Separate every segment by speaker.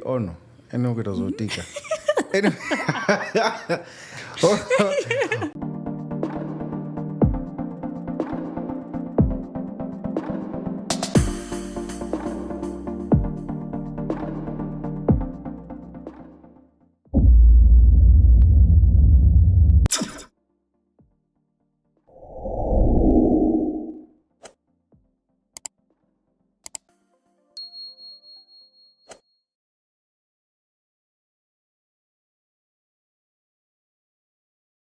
Speaker 1: Oh no, ene kutozotika.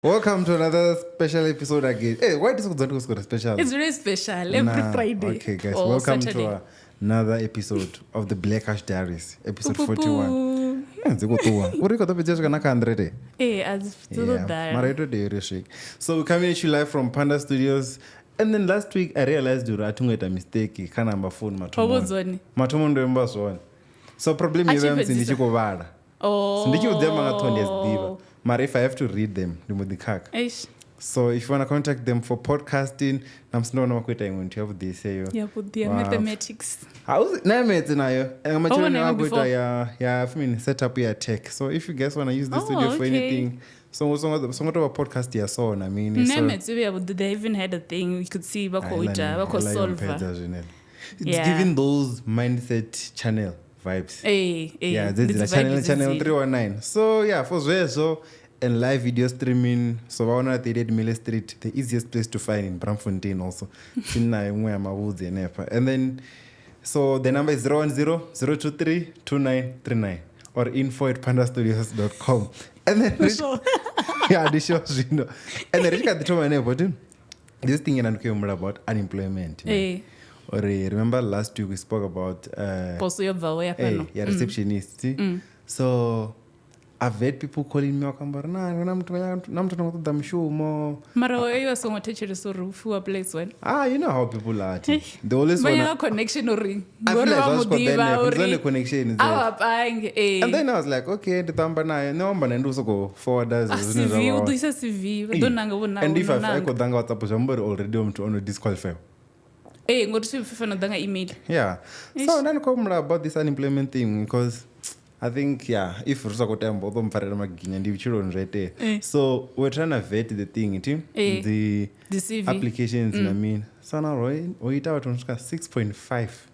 Speaker 1: Welcome to another special episode again. Hey, why does it go special?
Speaker 2: It's really special every Friday.
Speaker 1: Okay, guys, welcome
Speaker 2: Saturday.
Speaker 1: to another episode of the Blackish Diaries, episode 41. So we're coming at you live from Panda Studios. And then last week I realized I made a mistake. So problem is Mara, if I have to read them, so if you want to contact them for podcasting, I'm still not going to have this.
Speaker 2: Yeah, but the mathematics.
Speaker 1: How's it? I'm set up your tech. So if you guys want to use the studio for anything, so what about podcast you saw? I mean,
Speaker 2: they even had a thing we could see solver.
Speaker 1: It's giving those mindset channel vibes. Yeah, this is channel 319. So yeah, for so and live video streaming. So 138 Mille Street, the easiest place to find in Braamfontein also. And then so the number is 010-023-2939 or info@pandastudios.com. And then the show, and then Richard told my name this thing about unemployment. Or remember last week we spoke about receptionist. So I've had people calling me you know how people are. They always want
Speaker 2: connection or ring.
Speaker 1: I feel like connection. And then I was like, okay, the number go forwarders. And if I could already on disqualify.
Speaker 2: Yeah.
Speaker 1: So then come about this unemployment thing because I think if so we're trying to vet the thing, the
Speaker 2: CV
Speaker 1: applications. I mean, so now we 6.5.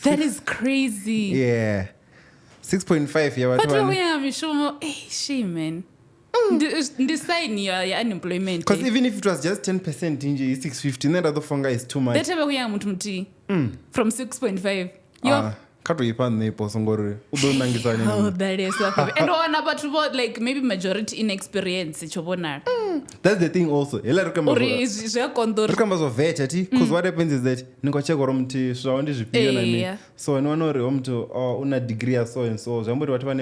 Speaker 2: That is crazy.
Speaker 1: Yeah, 6.5. Yeah,
Speaker 2: but shame, man. This sign your unemployment.
Speaker 1: Because even if it was just 10% in 650, that other funga is too much.
Speaker 2: That time from 6.5. Oh, that is so funny. And one about like maybe majority inexperience.
Speaker 1: That's the thing also. Because what happens is that so when one una degree so and so somebody what one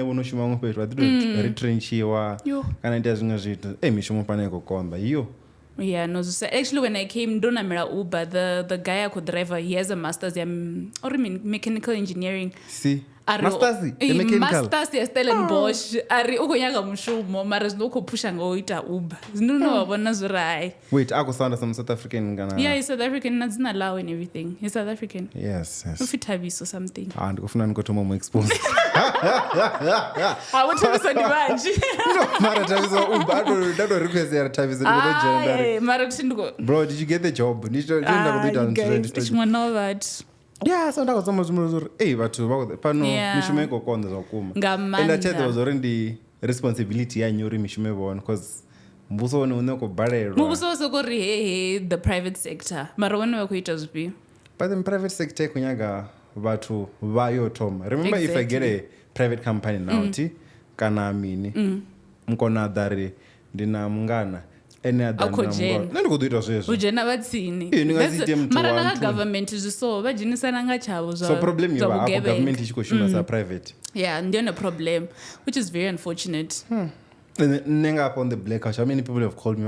Speaker 1: retrenchiwa kana ita zvimwe zvitu mishomo pane kukomba iyo.
Speaker 2: Yeah, no. So actually, when I came, Uber, the guy I could drive, he has a master's in mechanical engineering.
Speaker 1: See, master's in
Speaker 2: Master's in Stellenbosch. Ugonyaga mushumo, mara zloko pusha ngoita Uber. No, wabona zurai.
Speaker 1: Wait, ako sound some South African Ghana.
Speaker 2: Yeah, he's South African. That's not allowed and everything. He's South African.
Speaker 1: Yes.
Speaker 2: Ufitavis or something.
Speaker 1: And kufuna niko Momo exposed.
Speaker 2: I want to be so divanji.
Speaker 1: No, mara taviso Uber. That request there taviso. Bro, did you get the job? Yeah, so that was almost and I said there was already responsibility and your because
Speaker 2: the private sector. But
Speaker 1: the private sector remember if I get a private company now, kana mini mkona dari dina mungana any other
Speaker 2: government so
Speaker 1: problem you have government is private.
Speaker 2: Yeah, and then a problem which is very unfortunate.
Speaker 1: Nenga up on the blackout. How many people have called me?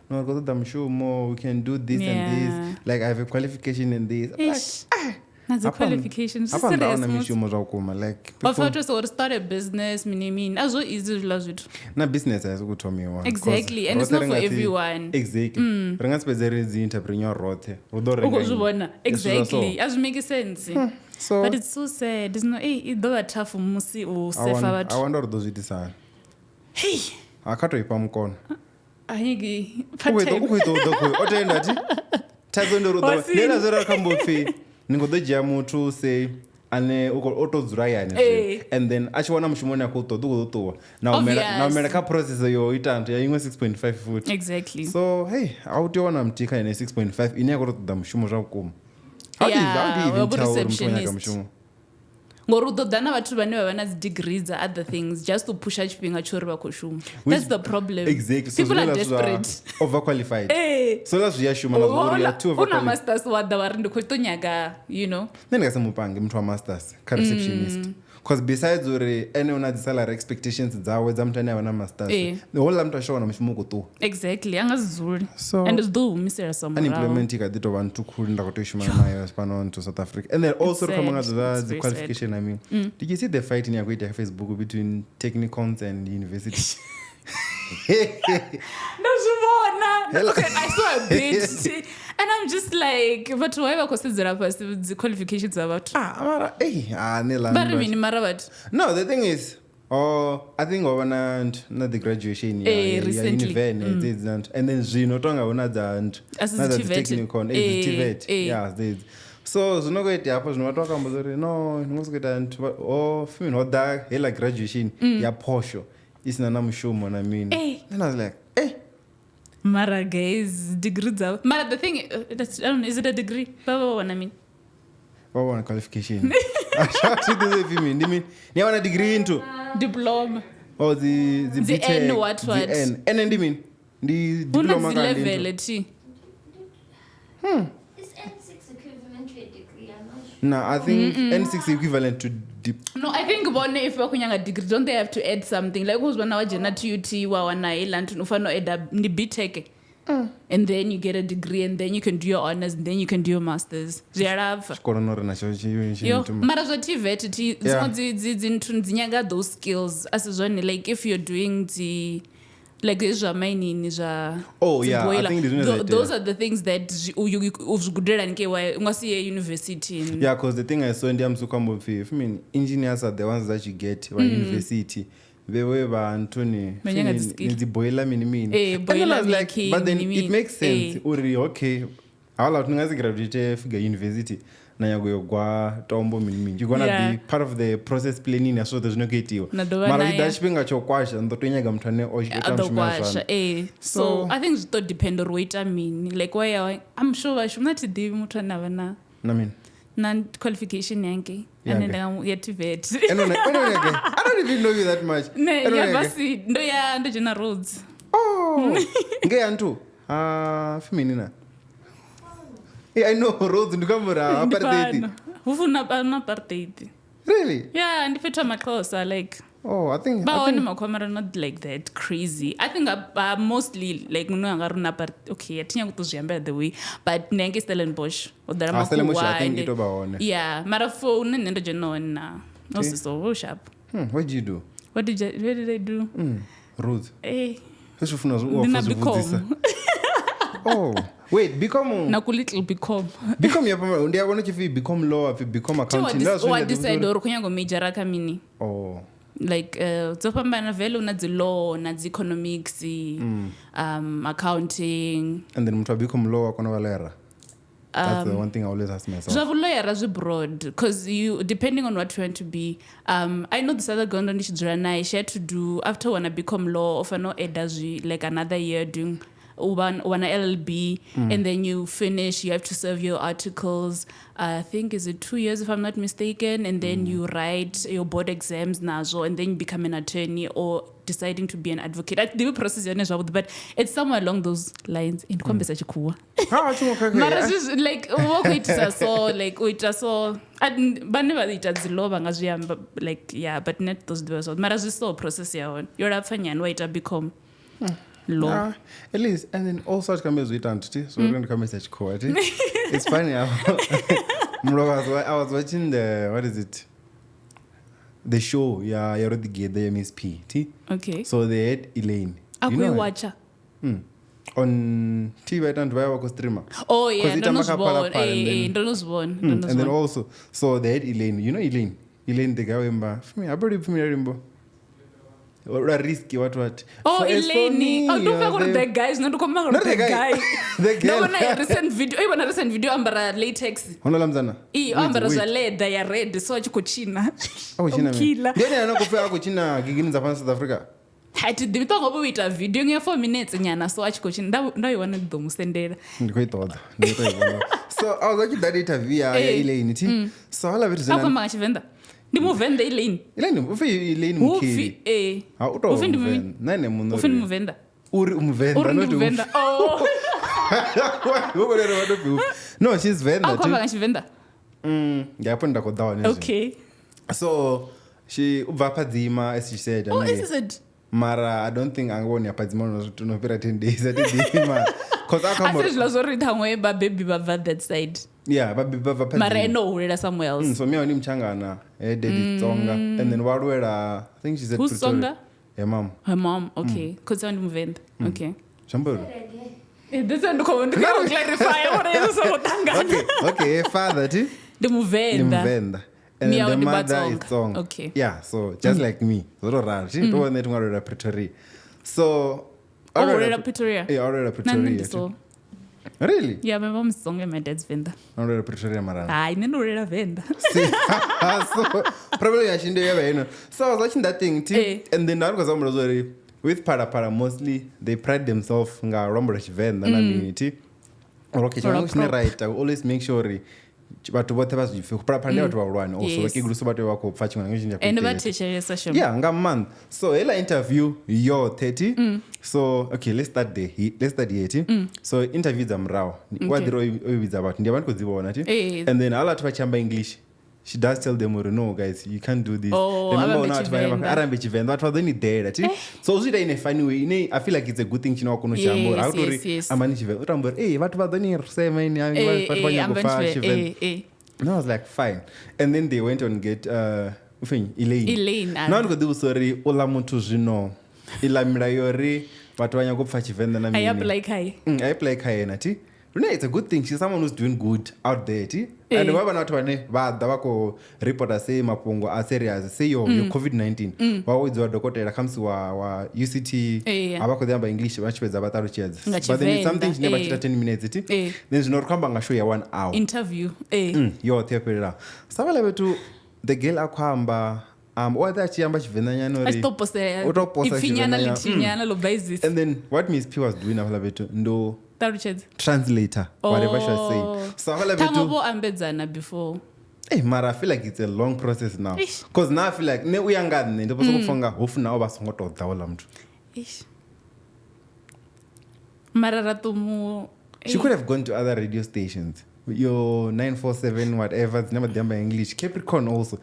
Speaker 1: No, we can do this and this. Like I have a qualification in this.
Speaker 2: That's a qualification.
Speaker 1: Apa ndaona mishumo zwa ukuma like
Speaker 2: people so to start a business mean as easy as it.
Speaker 1: Na business has ukuthomiwa.
Speaker 2: Exactly, and it's not for everyone.
Speaker 1: Exactly. Ringa spezeri zi entrepreneur rothe.
Speaker 2: Ukuzibona. Exactly. As make sense.
Speaker 1: So,
Speaker 2: but it's so sad. It's no it's very tough musi o sefa batho.
Speaker 1: I wonder those it is.
Speaker 2: Hey.
Speaker 1: Akatoipa mkono.
Speaker 2: Ayiki. Ukwito
Speaker 1: otenda ti. Tazo ndoro. Nena zora kambofi. Ningodejia mutu say ane otodzura yani and then achiwana mushumoni yako utoduwa na umereka process yo itanto ya imwe 6.5 foot.
Speaker 2: Exactly.
Speaker 1: So hey, autiona mtika ine 6.5 ine yakotoda mushumo zvakuma. How do you even tell mtu mushumo?
Speaker 2: Ngori udodana vathu vane vava na degrees are other things just to pusha chipinga chori vakoshuma. That's the problem.
Speaker 1: Exactly.
Speaker 2: People are desperate.
Speaker 1: Overqualified. So that's yashuma na zuri ya two overqualified.
Speaker 2: Una masters wada vari ndikutonyaga, you know.
Speaker 1: Nene kasa mupange mtu wa masters, ka receptionist. Because besides uri ene una the salary expectations zawe za mtani avana masters. The whole mtu ashona mushumo kutu.
Speaker 2: Exactly. Angazuri.
Speaker 1: So
Speaker 2: and it's do misera somewhere.
Speaker 1: An implementing a dito vantu kunda kutoshuma nayo spano to South Africa. And then also kamanga the qualification I mean. Did you see the fight in your Facebook between Technikons and university?
Speaker 2: Okay, I saw a bit and I'm just like, but why was the qualifications about?
Speaker 1: But no, the thing is, I think not the graduation
Speaker 2: recently.
Speaker 1: And then Zinotonga another Technikon, TVET. So zvinongoita hapo zvinovatoka mbozori no ndingozokuita fimini hoda hela graduation yaposho isina namushumo na mini. Then I was like
Speaker 2: Mara guys degree dzavo. Mara the thing I don't know, is it a degree? Baba I mean.
Speaker 1: What qualification? I want a degree into
Speaker 2: diploma.
Speaker 1: Or the
Speaker 2: N what?
Speaker 1: The N and mean the diploma
Speaker 2: level
Speaker 3: Is N6 equivalent to a degree? I'm not sure.
Speaker 1: No, I think N6 equivalent to
Speaker 2: No, I think if you're a degree, don't they have to add something? Like who's when I was at UT wa wana ilantu ufano add ni BTech. And then you get a degree and then you can do your honors and then you can do your masters. Mara zwa TVET zinyaga those skills as like if you're doing the like this mining is
Speaker 1: I think
Speaker 2: those are the things that you good at university.
Speaker 1: Yeah, because the thing I saw in the I mean engineers are the ones that you get at university. Bewe Antony the boiler mini. And then I was like, but then it makes sense. Okay, all out graduate figure university. Na yagoyogwa tombo mini. You're gonna be part of the process planning so there's no get you. Mara dashpinga chokwasha ndotonyaga mtane oshika.
Speaker 2: So I think it depend on what I mean. Like why I'm sure I should not do mutana vana.
Speaker 1: I mean
Speaker 2: non qualification yanke. And then I'm yet to vet.
Speaker 1: I don't even know you that much.
Speaker 2: No, General Roads.
Speaker 1: Oh, gay antu. Feminina. Yeah, I know roads in the camera.
Speaker 2: Apartheid.
Speaker 1: Really?
Speaker 2: Yeah, and if it's my clothes are like.
Speaker 1: Oh, I think.
Speaker 2: But my camera not like that crazy. I think I mostly like okay. I think I the way, but Nengi Stellenbosch or the
Speaker 1: Stellenbosch. I think it over.
Speaker 2: Yeah, Marafo and the also so sharp.
Speaker 1: What did you do?
Speaker 2: Where did I do?
Speaker 1: Roads.
Speaker 2: Hey.
Speaker 1: Become. Oh, wait, become.
Speaker 2: Na little become.
Speaker 1: Become your mama. They want to become law, become accounting.
Speaker 2: That's what decide or kunyango major kamini.
Speaker 1: Oh.
Speaker 2: Like zopambana vele una the law na the economics accounting
Speaker 1: and then mtu become law akona valera. That's the one thing I always ask myself.
Speaker 2: So lawyer as broad because you depending on what you want to be. I know this other girl she had to do after when I become law of no does like another year doing one LLB and then you finish, you have to serve your articles. I think is it 2 years if I'm not mistaken, and then you write your board exams nazo, and then you become an attorney or deciding to be an advocate. The process but it's somewhere along those lines. In such a cool. But it's just like like yeah, but not those doors. But it's just so process you're up and wait become law.
Speaker 1: At least, and then all such comments with entity, so we're going to come such quality. It's funny how I was watching what is it? The show, yeah, the Miss P.
Speaker 2: Okay.
Speaker 1: So they had Elaine.
Speaker 2: Watcher.
Speaker 1: On TV, I don't know why streamer.
Speaker 2: Oh yeah, and
Speaker 1: then also, so they had Elaine. You know Elaine? Elaine the guy who I brought him risky what
Speaker 2: oh Elaine I don't know the guys not come out the guy
Speaker 1: the girl
Speaker 2: no na recent video ambara latex
Speaker 1: honola mzana
Speaker 2: ambara za leather ya red so achikochina
Speaker 1: kila ndio anakufika kuchina gigini za South Africa
Speaker 2: hati dibito ngobo wita video nge 4 minutes nyana so achikochina ndayo wana domusendera
Speaker 1: ndikoitoda so I was watching that interview ya Elaine so all of it is
Speaker 2: akoma Tshivenda Ndimo Venda Elaine
Speaker 1: ufi Elaine Mukheli
Speaker 2: ufi ndimo
Speaker 1: nane muno
Speaker 2: ufi Venda
Speaker 1: uri umvenda
Speaker 2: not Venda oh
Speaker 1: no she's Venda
Speaker 2: akoma Tshivenda
Speaker 1: ngapo ndakodawa
Speaker 2: okay
Speaker 1: so she ubva padzima as she said
Speaker 2: oh is it
Speaker 1: mara I don't think angoni apadzima no pera 10 days at the cause
Speaker 2: I said lazori thamwe ba baby ba that side
Speaker 1: yeah but
Speaker 2: mara no urela somewhere else
Speaker 1: so me oni mchangana daddy Tsonga and then warwela I think she said
Speaker 2: who's Tsonga
Speaker 1: her mom
Speaker 2: okay cause I'm Venda okay
Speaker 1: Shambur
Speaker 2: this one to clarify what is so tangana
Speaker 1: okay father ti
Speaker 2: the Venda
Speaker 1: and the mother is Tsonga
Speaker 2: okay
Speaker 1: yeah so just like me zoro rara ti to one tungaro Pretoria so
Speaker 2: already Pretoria
Speaker 1: yeah already Pretoria really
Speaker 2: yeah my mom's Tsonga and my dad's Venda
Speaker 1: already Pretoria mara
Speaker 2: I neno already Venda
Speaker 1: so probably I shouldn't have you know so I was watching that thing and then because I'm sorry with para mostly they pride themselves nga rombo Tshivenda na miniti okay changu right I always make sure but whatever you feel para watu walwana also like igruso batu wako pfachi ngana ngishinja
Speaker 2: and about teacher session
Speaker 1: yeah nga month so ela interview yo 30 so okay let's start here so interviews amrao what the is about ndiye abantu kuziona and then ala tupachamba English she does tell them no guys you can't do this remember now arambe Tshivenda what was any there so uzita in a funny way I feel like it's a good thing chino kuno chambo how to amani Tshivenda utambo watu badoni sema ini watu wanyagofa Tshivenda and I was like fine and then they went on get Elaine now ngo do sorry ola muntu zvino ilamira yori watu wanyagofa Tshivenda na mimi
Speaker 2: I apply kai
Speaker 1: nati no, it's a good thing. She's someone who's doing good out there. And waba na watu wane wako reporter say mapungo a serious say your COVID-19 wawo dokotela comes wa UCT abako thamba English bachipeza bataro cheers but then it's something she never 10 minutes then she's not kwamba ngasho ya 1 hour
Speaker 2: interview
Speaker 1: yo tepela sabala betu the girl akwamba whether chiamba Tshivenda nyano ri
Speaker 2: utoposa ifinyana litinyana lo basis
Speaker 1: and then what Miss P was doing after betu ndo
Speaker 2: translator
Speaker 1: whatever she was saying so after betu
Speaker 2: tamobo ambedzana before
Speaker 1: mara I feel like it's a long process now because now I feel like ne uyangani ndipo sokufonga hofuna obasongoto dawula mtu
Speaker 2: mara ratumu
Speaker 1: she could have gone to other radio stations your 947 whatever it's never done by English Capricorn also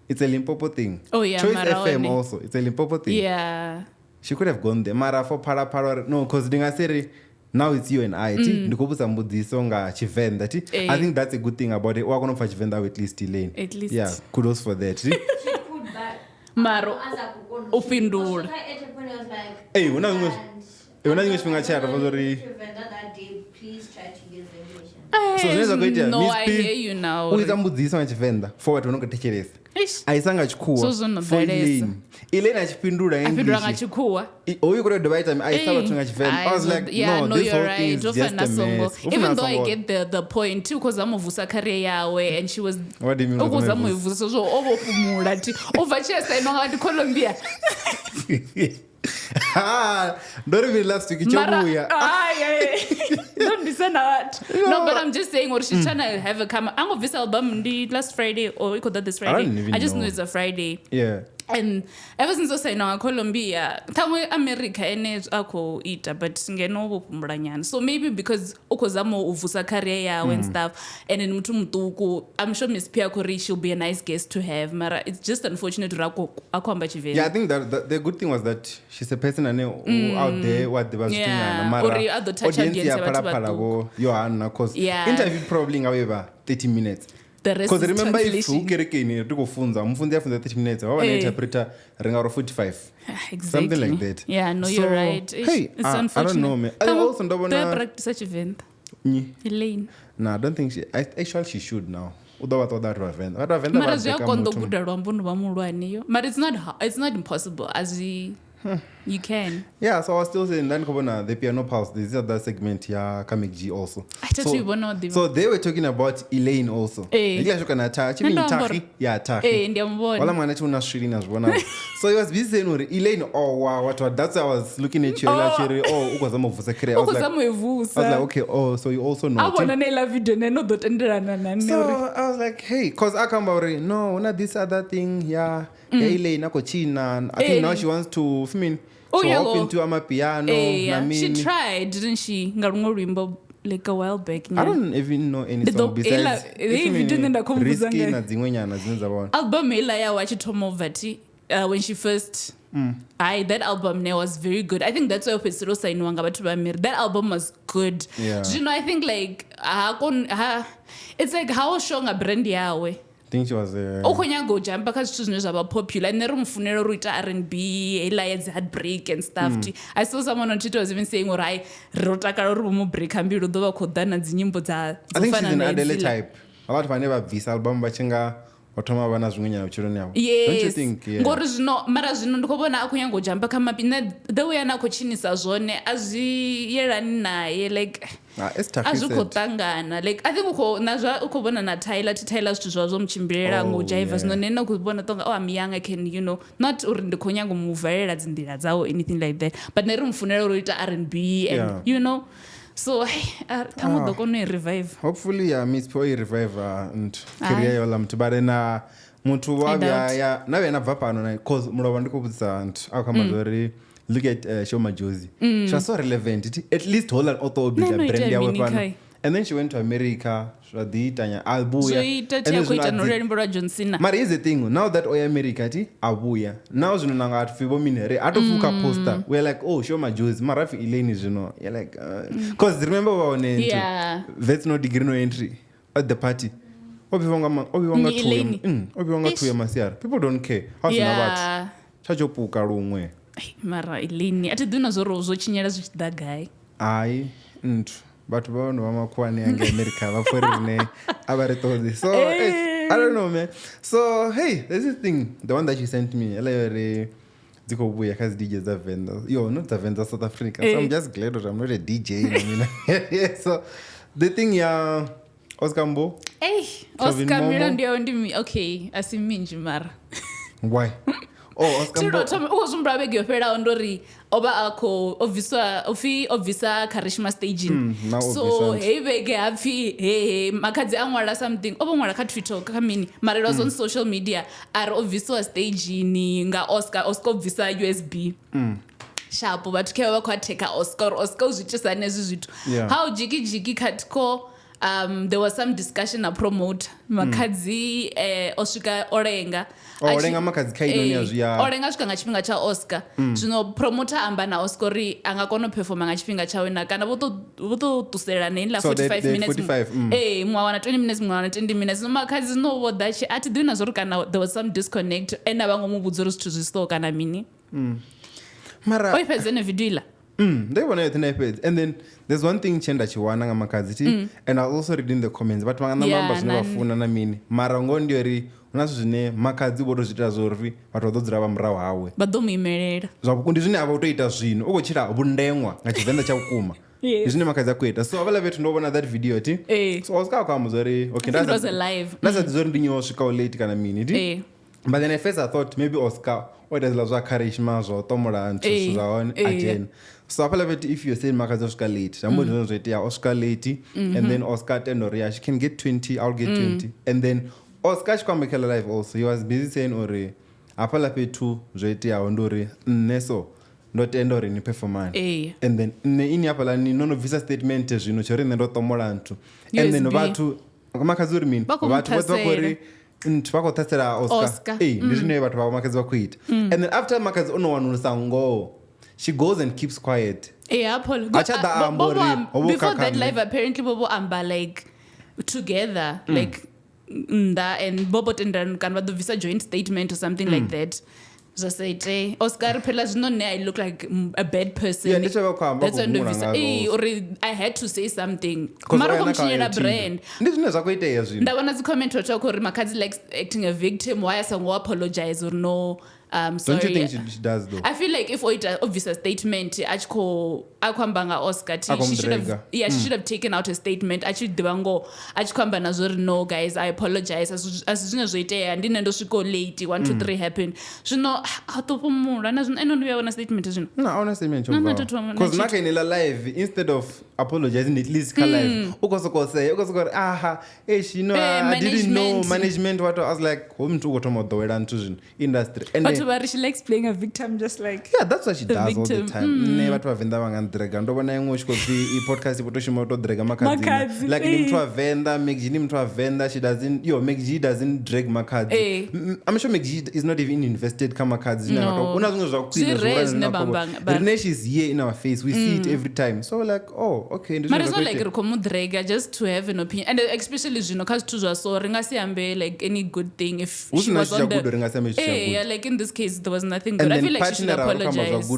Speaker 1: it's a Limpopo thing Choice FM also it's a Limpopo thing
Speaker 2: yeah
Speaker 1: she could have gone there mara for para no because dingaseri now it's you and I ndikobusa mbudziso nga Tshivenda I think that's a good thing about it wakonopfa Tshivenda at least Elaine
Speaker 2: at least
Speaker 1: yeah kudos for that
Speaker 2: maro upindula
Speaker 1: una ngishfinga chata vazori
Speaker 2: no I hear you now
Speaker 1: uliza mbudziso nga Tshivenda forward unonga techeresa aisanga chikuwa
Speaker 2: for
Speaker 1: Elaine achipindura
Speaker 2: English achikuwa
Speaker 1: you could divide time I thought tunga Tshivenda I was like no this whole thing is just a mess
Speaker 2: even though I get the point too because amuvusa career yawe and she was
Speaker 1: what do you mean
Speaker 2: ukuza muvusa so obopumula ti overchest inonga ndi Colombia
Speaker 1: don't even last week chobuya
Speaker 2: don't be saying that no but I'm just saying or she's trying to have a camera I'm of this album the last Friday or we call that this Friday I just know it's a Friday
Speaker 1: yeah
Speaker 2: and ever since I say no Colombia thamwe America ene akho ita but ngeno bophumula nyana so maybe because ukozamo uvusa career yawe and stuff and then mtu mtuku I'm sure Miss Pia Kori she'll be a nice guest to have mara it's just unfortunate rako akwamba Tshivenda
Speaker 1: yeah I think that the good thing was that she's a person out there what they was doing mara
Speaker 2: audience
Speaker 1: ya para go yo anna cause interview probably however 30 minutes
Speaker 2: the rest
Speaker 1: because
Speaker 2: is
Speaker 1: remember if
Speaker 2: translation.
Speaker 1: ukerekeni tikufunza mfundi afunza 30 minutes waba interpreter ringaro 45
Speaker 2: Exactly.
Speaker 1: something like that.
Speaker 2: Yeah, no,
Speaker 1: So,
Speaker 2: you're right.
Speaker 1: hey,
Speaker 2: It's
Speaker 1: I
Speaker 2: unfortunate.
Speaker 1: don't know, man. I also don't
Speaker 2: They
Speaker 1: wanna
Speaker 2: practice such event. Elaine.
Speaker 1: No, I don't think actually she should now. Although I thought that was Venda.
Speaker 2: Mara zviyakonda kuda rwambo ndova mulwaniyo. But it's not impossible as you can.
Speaker 1: Yeah, so I was still saying then the piano pulse, this other segment yeah Kamik G also. So they were talking about Elaine also. Yeah, so he was busy saying Elaine, oh wow, what that's why I was looking at you actually. I was like, okay, oh, so you also know. So I was like, hey, because I come about no, not this other thing, yeah. Elaine China. I think now she wants to hop into Amapiano.
Speaker 2: She tried, didn't she? Like a while back.
Speaker 1: I don't even know any song besides Risky na Zingwenyana zinezabona.
Speaker 2: Album ela ya wachitomo vati when she first that album was very good. I think that's why Pesiro sainwanga batu bamir. That album was good.
Speaker 1: Yeah.
Speaker 2: Do you know, I think like it's like how strong a brand yawe.
Speaker 1: I think she was
Speaker 2: go jump because she was about popular and then funeral rita R&B Elias heartbreak and stuff. I saw someone on Twitter was even saying I break and be do kodana dzinyimbo za
Speaker 1: I think she's an Adele type. A lot of never this album bachinga otoma bana zvungunya uchironi yavo.
Speaker 2: Yes.
Speaker 1: Don't you think?
Speaker 2: Ngori zvino mara zvino ndikobona akunyango jump kama pina the way ana kochinisa zvone azviyelani naye like azvikotangana like I think ukobona na Tyler zvithu zvazvo muchimbilela ngojiva zvino nena kubona tonga I'm young I can not uri ndikonyango muvhalela dzindira dzawo anything like that but neri mufunela roita R&B and so tamo dokone revive
Speaker 1: hopefully Miss Poi revive and career yola mtu bare na mtu wabya nawe yanabva pano na cause mulova ndikubudza and akama zori look at Shoma Josie. She was so relevant. At least hold an author brand weapon. And then she went to America. She was the Itanya Abuya. But here's the thing. Now that Oya America Abuya. Now you know at Fibomine. Atofuka poster. We're like, oh, Shoma Josie. Marafi Elaine is you're like because remember our entry. Yeah. That's no degree no entry at the party. People don't care. How's about Chajopuka rumwe.
Speaker 2: Mara Elaine atiduna zoro zochinyera zvichida guy
Speaker 1: but vanhu vamakwani yange America vaforine avaritozi so I don't know man so hey there's this thing the one that she sent me elayore dzikobuya kazi DJs za Venda not the Venda South Africa so I'm just glad that I'm not a DJ yeah, so the thing Oscar Mbo
Speaker 2: Oscar Mira ndio ndimi okay asiminji mara
Speaker 1: why
Speaker 2: uzombra begiyopera ondori oba ako obvisa Kharishma staging so bege apfi makadzi angwala something obo ngwala ka Twitter kamini mara was on social media are obvisa staging nga Oscar obvisa USB sharp but ke wakwateka Oscar uzichisana nezizithu how jiki katiko there was some discussion a promote makadzi osvika orenga
Speaker 1: makadzi kaidoni zviya
Speaker 2: orenga svika nga chipinga cha Oscar zvino promoter amba na Oscar angakona performa nga chipinga chawe na kana vototuselera neni la 45 minutes mwawana 20 minutes mwawana 20 minutes no makadzi no vodachi ati dina zori kana there was some disconnect ena vangomubudza zvithu zvisto kana mini
Speaker 1: mara
Speaker 2: oipedzene video ila
Speaker 1: they want to iPads and then there's one thing chenda chiwana nga makadzi and I was also reading the comments but vana mamba zvinovafuna na mini mara ngondiyori unazo zvine makadzi votozvita zvorwi vatodzira vamurawo hawe
Speaker 2: vadomuimerera
Speaker 1: zvakundi zvine ava utoita zvino ugochira vundemwa ngachivenda chakukuma izvine makadzi akuita so avala vetu ndovona that video so wasikakamuzori okay ndasadzizori ndinyosvikawo late kana mini but then at first I thought maybe Oscar odazila zva Kharishma zvotomola nthu zvaone again so apala vet if you're saying makadzi osvika late ambodino zvoita osvika late and then Oscar tendoria she can get 20 I'll get 20 and then Oscar chikwambekela live also he was busy saying ori apala petu zvoitawo ndori neso ndotenda uri ni performance and then ini apala ni nonobvisa statement zvino chori ndotomola nthu and then vatu makadzi uri mini vatu vakori vakotatsera Oscar ndizvine vathu vavo makadzi vakuita and then after makadzi unowanunisa ngo she goes and keeps quiet
Speaker 2: before that live apparently bobo amba like together like and Bobot and then can the visa joint statement or something like that. Just say, Oscar Pelas no I look like a bad person.
Speaker 1: Yeah,
Speaker 2: That's on the visa. Or I had to say something. Mara brand. That one has a comment to talk or Makadzi likes acting a victim. Why someone apologize or no? Sorry.
Speaker 1: Don't you think she does though?
Speaker 2: I feel like if it obvious a statement, Akwambanga Oscar, she should have she should have taken out a statement. Actually, Devango, Achkwambana Zor, no guys, I apologize. As soon as we and didn't know she go late, 1, 2, 3 happened. So no, I don't know a statement.
Speaker 1: No, honestly, because Naka in live, instead of apologizing, at least live. Hey, she know I didn't know management. What I was like, home to what about the industry. And
Speaker 2: she likes playing a victim, just like
Speaker 1: that's what she does all the time. Never to Venda wangandraga. Ndo wana yangu shiko podcast ipotoshima to drag makadzi. Like him to Venda, Megji to Venda. She doesn't. Megji doesn't drag makadzi. I'm sure Megji is not even invested kama makadzi.
Speaker 2: No.
Speaker 1: Renesh is here in our face. We see it every time. So like, oh, okay.
Speaker 2: But it's not like drega just to have an opinion, and especially because to so ringasiambe like any good thing if she was on the like in this case there was nothing good. I feel like she should apologize.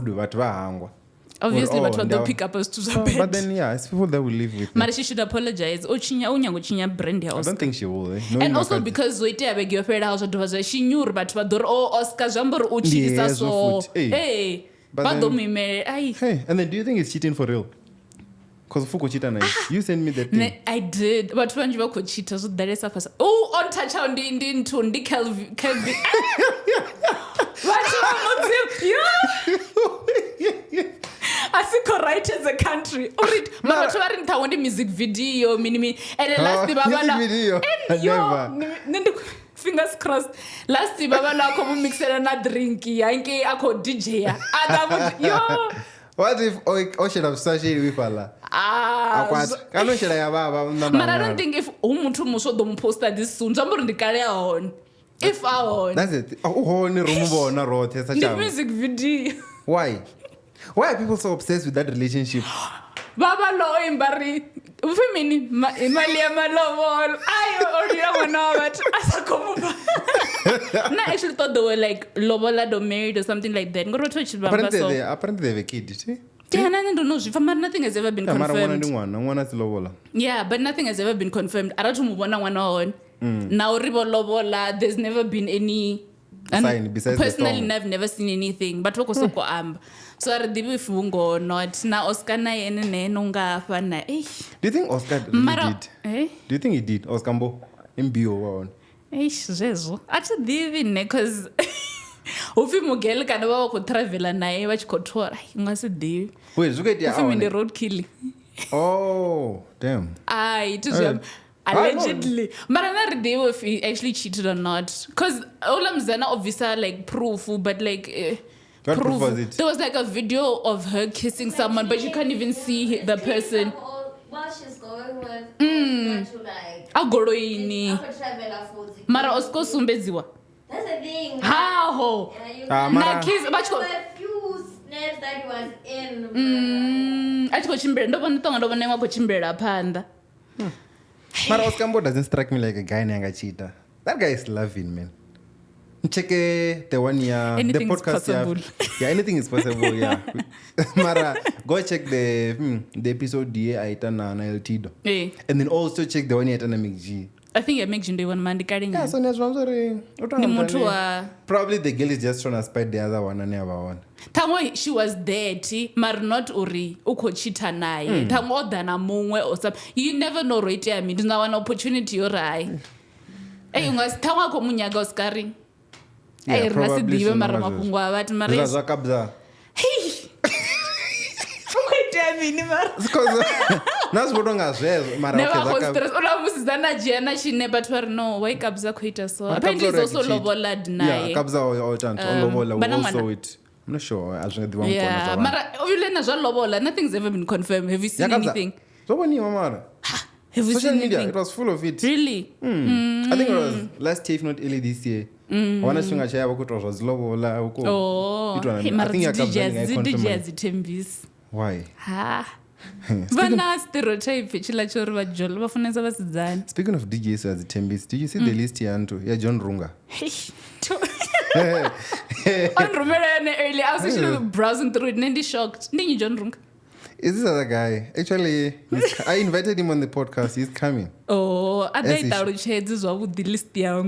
Speaker 2: Obviously, but they'll pick up as to the bed.
Speaker 1: But then it's people that will live with.
Speaker 2: But she should apologize. Brand
Speaker 1: I don't think she will.
Speaker 2: And also because I beg your parents house she knew but Oscar Jamber Uchi so hey. But
Speaker 1: hey, and then do you think it's cheating for real? Because Fuko cheater nice. You sent me that thing.
Speaker 2: I did. But when you could cheat, so there is a person. Oh, on touch on the Kelvin. I think right as a country. Mama tuwarin tawandi music video minimi. And then last
Speaker 1: video.
Speaker 2: Never. Fingers crossed. Last time Baba come mix na drink. Yanke ako DJ.
Speaker 1: What if Ocean of Sashi with Allah?
Speaker 2: But I don't think if Umutu Muso don't post this soon, somebody the carry on. If I on.
Speaker 1: That's it. The
Speaker 2: music video.
Speaker 1: Why are people so obsessed with that relationship?
Speaker 2: Baba lo imbari. Ufemini Malia Malovol. I already know that. I actually thought they were like Lobola do married or something like that.
Speaker 1: Apparently they have a kid, see?
Speaker 2: Yeah, I don't know. Nothing has ever been confirmed. Yeah, but nothing has ever been confirmed. Now Lobola, there's never been any
Speaker 1: sign besides
Speaker 2: personally I've never seen anything. But so I did if Fungo not now Oscar na nunga fana.
Speaker 1: Do you think Oscar really did? Do you think he did? Oscar MBO.
Speaker 2: Actually, because ufi mugel kana ba ko travel naye ba chikotora ngase
Speaker 1: wait look at the
Speaker 2: in the road killing.
Speaker 1: Oh damn.
Speaker 2: It is allegedly but another day if he actually cheated or not because all I'm saying obviously like proof but like
Speaker 1: what proof was it?
Speaker 2: There was like a video of her kissing someone but you can't even see the person
Speaker 3: while she's going with to like
Speaker 2: agoroini mara osko sumbeziwa. That's the thing. How?
Speaker 3: Na kiss but a few snaps that he was in.
Speaker 2: Achiko chimbera ndo vanema ko chimbera panda.
Speaker 1: Mara Oscar Mbo doesn't strike me like a guy nanga cheater. That guy is loving, man. Check the one year the podcast. Yeah, anything is possible. Yeah. Mara, go check the episode Aitana na El Tido. And then also check the one year Aitana McG.
Speaker 2: I think it makes you one man
Speaker 1: yeah, so that's what I'm sorry. Probably the girl is just trying to spite the other one and the other one.
Speaker 2: Tango she was there, mar not uri uko cheater naye. Tango dana mungwe or something. You never know right here. I mean, there's now an opportunity or right. Hey, ungas tango ko munyaga Oscaring. Hey,
Speaker 1: probably
Speaker 2: diwe mara mapungwa but mara.
Speaker 1: Zaza kabza.
Speaker 2: Hey. Wait a minute, mara.
Speaker 1: Because that's what as well. Mara
Speaker 2: okay. Ola musizana jana shine but no wake up za kuita so. Apparently it's also lobola deny.
Speaker 1: Yeah, kabza or chant lobola also it. I'm not sure.
Speaker 2: Yeah, but nothing's ever been confirmed. Have you seen anything?
Speaker 1: So when you Mara?
Speaker 2: Have you
Speaker 1: social
Speaker 2: seen
Speaker 1: media,
Speaker 2: anything?
Speaker 1: it was full of it.
Speaker 2: Really?
Speaker 1: I think it was last year, if not early this year. I want to swing a chair, was low.
Speaker 2: Oh,
Speaker 1: I think you're confirming.
Speaker 2: Why? vana stereotype chila chori vajolo vafunesa vasidzani.
Speaker 1: Speaking of DJs as Tembis, did you see the list yantu? Yeah, John Runga.
Speaker 2: On Romero early, I was actually browsing through it and then shocked. Then John Runga.
Speaker 1: Is this other guy? Actually, I invited him on the podcast. He's coming.
Speaker 2: Oh, I thought that would change this one with the list.
Speaker 1: No,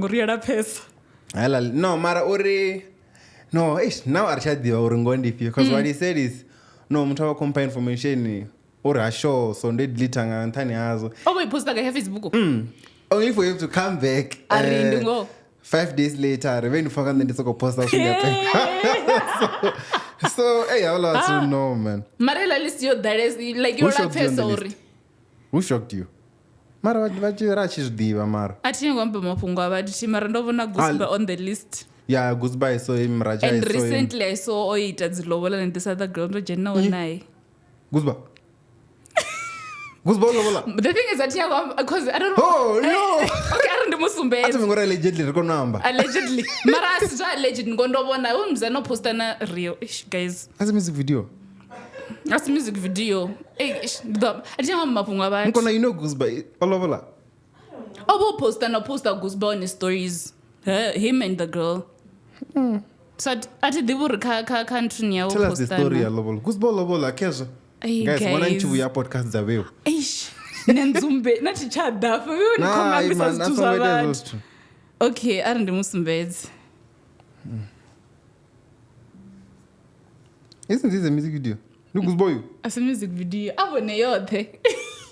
Speaker 1: Mara Ore. No, now I chat the Orungondi because what he said is no, mtawa compare information or a show so they delete and tiny azo.
Speaker 2: Oh, we post like a Facebook.
Speaker 1: Only for him to come back. 5 days later, when you forget then it's like a post out. So hey, I want to know, man.
Speaker 2: Marilla list you that is like you're a person.
Speaker 1: Who shocked you? Mara, what you rachis diva, Mara?
Speaker 2: I think I'm about Shimarandovana Gusba on the list.
Speaker 1: Yeah, Gusba, I saw him, Raja.
Speaker 2: And recently I saw it at Lobola and this other girl, Jenna Onai.
Speaker 1: Gusba. Gusba.
Speaker 2: The thing is that because I don't know.
Speaker 1: Oh, no.
Speaker 2: Okay, I don't know Musumbe.
Speaker 1: I don't allegedly number.
Speaker 2: Allegedly. Mara is alleged Gondobona. I don't post a real guys.
Speaker 1: That's a music video.
Speaker 2: That's a music video. I don't know about
Speaker 1: you know Gusba all over.
Speaker 2: Oh, we'll post a Gusba on his stories. Him and the girl. So I did the work. Tell us
Speaker 1: the story, Gusba Lobola, Kesha. Guys, one and two your podcasts are well.
Speaker 2: Nenzumbe, not each other. Okay, I don't know some beds.
Speaker 1: Isn't this a music video? Look, Gusboy.
Speaker 2: As a music video, I want to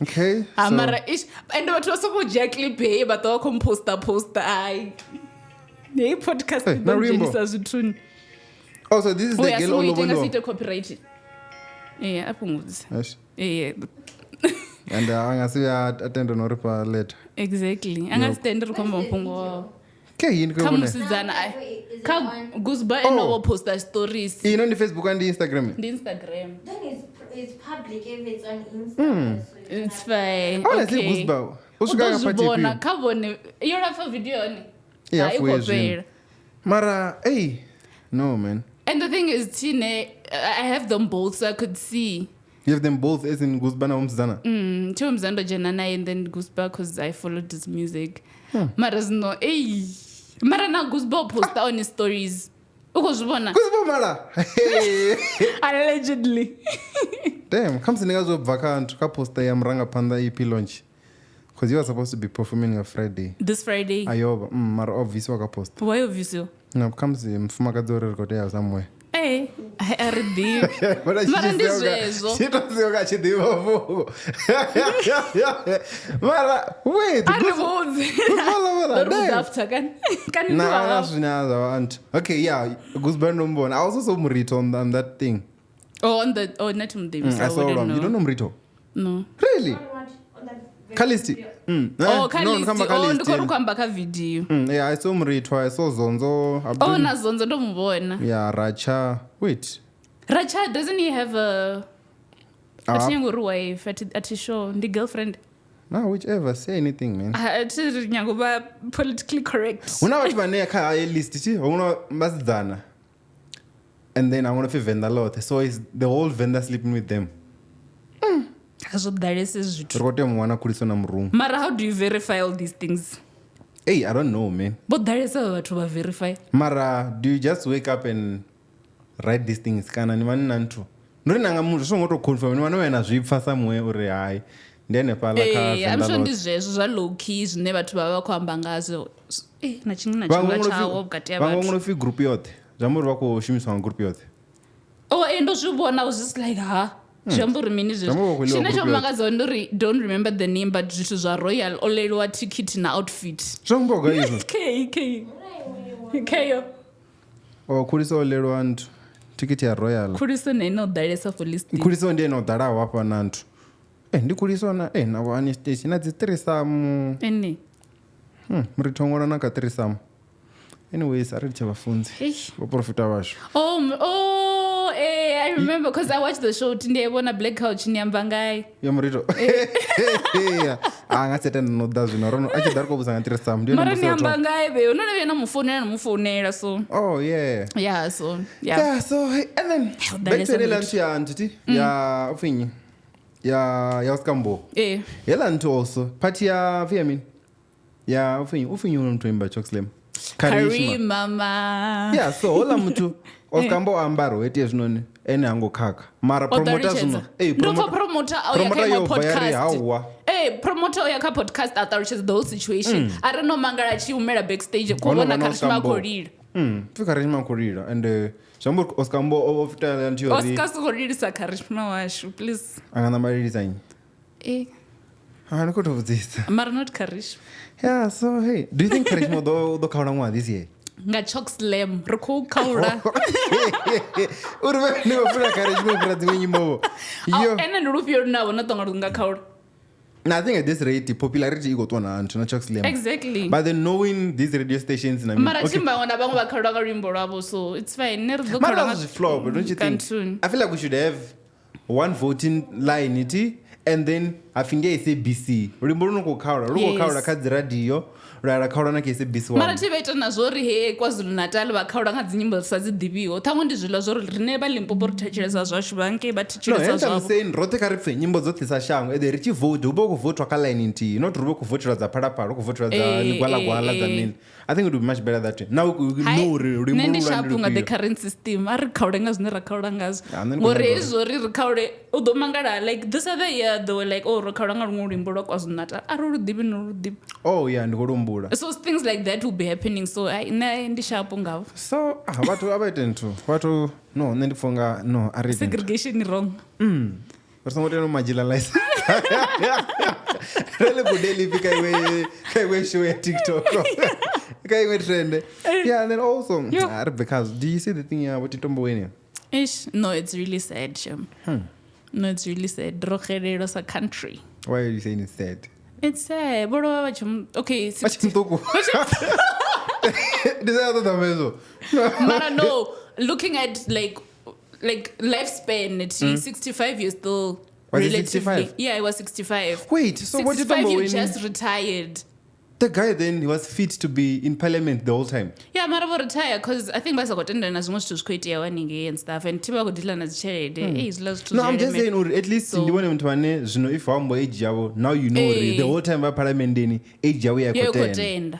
Speaker 1: okay.
Speaker 2: Amara ish, and what was about Jackie pay, but all poster. I. The podcast is
Speaker 1: also, this is the girl all over the
Speaker 2: copyright. Yeah, I think
Speaker 1: yes.
Speaker 2: Yeah.
Speaker 1: And I'm going to attend on Oripa later.
Speaker 2: Exactly. I'm going to stand up come on.
Speaker 1: Okay,
Speaker 2: come Susanna. Come Gusba and our poster stories.
Speaker 1: You know the Facebook and the Instagram.
Speaker 2: The Instagram.
Speaker 3: Then it's public if it's on Instagram. So
Speaker 2: it's fine.
Speaker 1: Oh, okay. I say Gusba. What's going on?
Speaker 2: Come on. You're a video.
Speaker 1: Yeah, Mara, hey. No, man.
Speaker 2: And the thing is, Tine, I have them both so I could see.
Speaker 1: You have them both as in Gusba na Umzana?
Speaker 2: Umzana Janana and then Gusba because I followed his music. Mara's no, hey. Mara na Gusba post on his stories. Gusba
Speaker 1: Mara.
Speaker 2: Allegedly.
Speaker 1: Damn, come to niggas of vacant. Ka post I am Runga Panda EP launch. Because you were supposed to be performing on Friday.
Speaker 2: This Friday?
Speaker 1: Ayoba. Mara obvious waka post.
Speaker 2: Why obvious?
Speaker 1: No, come see Mfumakadore Kotea somewhere.
Speaker 2: Hey, I already.
Speaker 1: She don't say what she did. Mara, wait. Okay, yeah. Gusba number. I also saw Murito on that thing.
Speaker 2: Oh, on the not on the.
Speaker 1: I saw him. You don't know Murito?
Speaker 2: No.
Speaker 1: Really? Kalisti.
Speaker 2: Oh, Kalisti. Oh, video.
Speaker 1: Yeah, I saw Murito. I saw Zonzo.
Speaker 2: Oh, na Zonzo don't know.
Speaker 1: Yeah, Racha. Wait.
Speaker 2: Racha, doesn't he have a wife at his show? The girlfriend?
Speaker 1: No, whichever. Say anything, man.
Speaker 2: Politically correct.
Speaker 1: When I watch my list, I want to Mazdana. And then I want to Venda lot. So it's the whole Venda sleeping with them.
Speaker 2: So that is
Speaker 1: true.
Speaker 2: Mara, how do you verify all these things?
Speaker 1: Hey, I don't know, man.
Speaker 2: But there is a to verify.
Speaker 1: Mara, do you just wake up and write these things? Kana ni mani nantu. Nuri nangamu so ngoto confirm ni manu ena zwipa somewhere ore hai. Ndene pala ka.
Speaker 2: Hey, I'm sure this is low keys never to ba kwamba ngazo. Eh, na chingina chawo bukati abantu.
Speaker 1: Bango ngofi group yote. Jamuru bako shimiswa group yote.
Speaker 2: Oh, endo shubona I was just like, Jambo remini don't remember the name, but it was a royal olelwa ticket na outfit.
Speaker 1: Jambo guys.
Speaker 2: K.
Speaker 1: Oh, kuriso olelwa and ticket ya royal.
Speaker 2: Kuriso neno daresa for listing.
Speaker 1: Kuriso ndiye no dara wapa nantu. Ndi kuriso na na wani station na 3 samu.
Speaker 2: Eni.
Speaker 1: Mritongona na ka 3 samu. Anyways, aricha bafunzi. Ba profita washo.
Speaker 2: I remember because I watched the show today. I won a black couch in Yambangai.
Speaker 1: Yamrito. Yeah. I said no does no. Actually, that goes on 3 Sam.
Speaker 2: Mara Yambangai. They no even no phone so.
Speaker 1: Oh yeah.
Speaker 2: Yeah. So
Speaker 1: yeah. So and then back to the lunch entity. Yeah. Ofini. ya Skambo. Yela nto also. Party ya Fiamin. Ya ufinyu mtu imba Chokslam.
Speaker 2: Kharishma mama.
Speaker 1: Yeah, so ola mtu Oskambo ambaro eti ezinoni ene ango kaka. Mara promoter zuno.
Speaker 2: Promoter au podcast. Promoter yaka podcast atarches the whole situation. I don't know mangara chi umera backstage kuona Kharishma korira.
Speaker 1: Kharishma korira and Jambo Oskambo ofita until
Speaker 2: Oscar korira sa Kharishma washu please.
Speaker 1: Angana mari design. I don't know this.
Speaker 2: Mara not Kharishma.
Speaker 1: Yeah, so hey, do you think Kharishma do kaura this year?
Speaker 2: Nga Chokslam roko kaura.
Speaker 1: Urbe no fura Kharishma fura twenye mo.
Speaker 2: Yo. Ena nurufio na wana tonga nga kaura.
Speaker 1: I think at this rate, the popularity you got one and to Chokslam.
Speaker 2: Exactly.
Speaker 1: But then knowing these radio stations, I mean,
Speaker 2: Marachimba wana bango ba kaura rimbo rabo, so it's fine. Never look
Speaker 1: around the floor, but don't you think? I feel like we should have one voting line, and then I think I say BC. Rimbo no kaura, ruko kaura kadzi radio. Rara kaura na kese BC1.
Speaker 2: Mara tivaita nazvori he KwaZulu Natal vakaura ngadzinyimbo dzisadzidiviwo. Tamwe ndizvilo zvori rine baLimpopo ritecheresa zvashu vange baticheresa zvavo.
Speaker 1: No, I'm saying rote karipfe nyimbo dzose dzashango ede richivote ubo kuvotwa kaline nti not rubo kuvotera dzapara kuvotera dza ligwala dzamini. I think it would be much better that way. Now we know rimbo
Speaker 2: nende shapunga the current system ari kaura ngazvine rakaura ngazvo. Ngori izvori rikaure udomangara like this other year they were like oh rakaura ngarumwe rimbo rwaKwaZulu Natal ari rudivi norudivi.
Speaker 1: Oh yeah ndikorumbu.
Speaker 2: So things like that will be happening. So I ndishapo ngavo.
Speaker 1: So watu abaitentu watu no nendifunga no ari
Speaker 2: segregation is wrong.
Speaker 1: Someone no marginalized. Really good daily kai show at TikTok. Kai trend. Yeah, and then also because do you see the thing about Tito Mboweni?
Speaker 2: No, it's really sad, Shem. No, it's really sad. Rogerero is a country.
Speaker 1: Why are you saying it's sad?
Speaker 2: It's sad. Okay. No. Looking at like lifespan, it's 65 years still.
Speaker 1: Was it 65?
Speaker 2: Yeah, it was 65.
Speaker 1: Wait, so what did Tito Mboweni?
Speaker 2: You just retired.
Speaker 1: The guy then he was fit to be in parliament the whole time.
Speaker 2: Yeah, Marabo retire because I think basa kotenda as much to squat yawaninge and stuff and tiba kodila na zichere. He's lost to.
Speaker 1: No, I'm just saying at least ndibone mtu wane zvino if wambo age yavo now you know the whole time ba parliament deni age yawo yakotenda.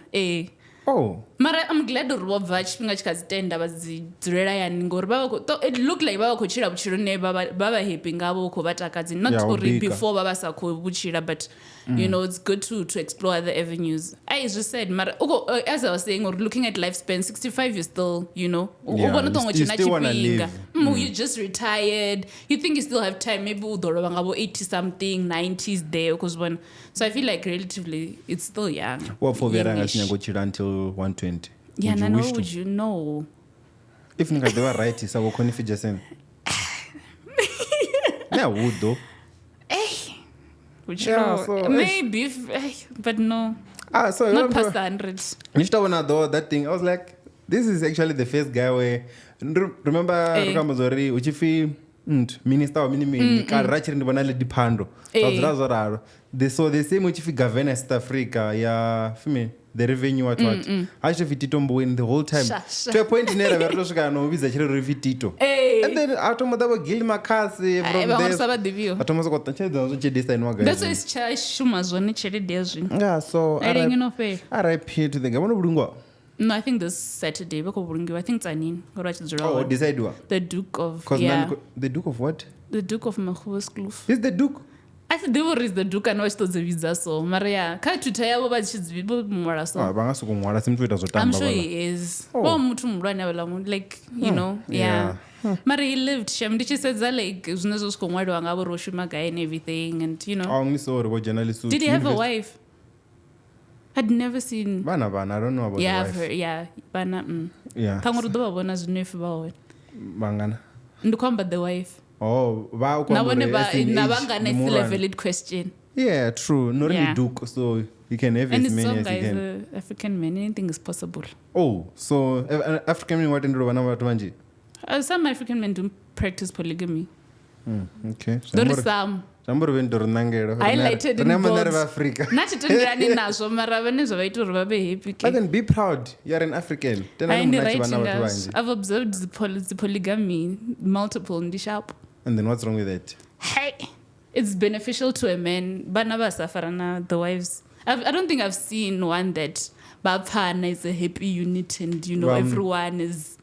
Speaker 1: Oh.
Speaker 2: Mara I'm glad urwa chipinga chikazitenda bazidzirela yani ngori baba it looked like baba kochira buchiro ne baba happy ngabo ko batakadzi not uri before baba sakho buchira but you know it's good to explore other avenues. I just said mara as I was saying or looking at lifespan 65 you still you know
Speaker 1: you still want to live.
Speaker 2: You just retired you think you still have time maybe udoroba ngabo 80 something 90s there because when so I feel like relatively it's still young.
Speaker 1: What for vera ngasinya gochira until 120.
Speaker 2: Yeah, would you know?
Speaker 1: If they were right, it's our confidence. Yeah, would though.
Speaker 2: Would you know? So, maybe, but no.
Speaker 1: So
Speaker 2: not past the 100.
Speaker 1: Though that thing, I was like, this is actually the first guy where remember Rukamazori, Uchifi Minister or Minimi, Kharishma ndibonale dipando. So the same Uchifi governor South Africa, yeah, fimi. The revenue what I should Tito Mboweni the whole time to a point in era verosga no visa chiro Tito and then automata Gil Makasi from there automazo got the chedista in waga
Speaker 2: that's is Shuma zone chede desri
Speaker 1: so RIP to the governor Runga.
Speaker 2: No, I think this Saturday I think it's Anin
Speaker 1: oh decide what
Speaker 2: the Duke of
Speaker 1: the Duke of what
Speaker 2: the Duke of Makhuveskloof
Speaker 1: is the Duke.
Speaker 2: I think they will raise the Duke and watch those visa so Maria can't you tell about his people more so I'm sure he is like you know yeah. Maria he lived she said that like and everything and you know did he have a wife? I'd never seen
Speaker 1: Bana I don't know about the wife.
Speaker 2: Yeah Bana
Speaker 1: yeah
Speaker 2: Bangana Ndukwamba the wife.
Speaker 1: Oh, wow.
Speaker 2: Still a valid question.
Speaker 1: Yeah, true. Not really Duke, so you can have as many as you can.
Speaker 2: African men, anything is possible.
Speaker 1: Oh, so African men what in Rwanda?
Speaker 2: Some African men do practice polygamy.
Speaker 1: Okay.
Speaker 2: There is some.
Speaker 1: Highlighted
Speaker 2: in bold.
Speaker 1: But then be proud. You are an African.
Speaker 2: I've observed the polygamy multiple in the shop.
Speaker 1: And then what's wrong with that?
Speaker 2: Hey, it's beneficial to a man. Banaba safarana, the wives. I don't think I've seen one that Bapana is a happy unit and everyone is.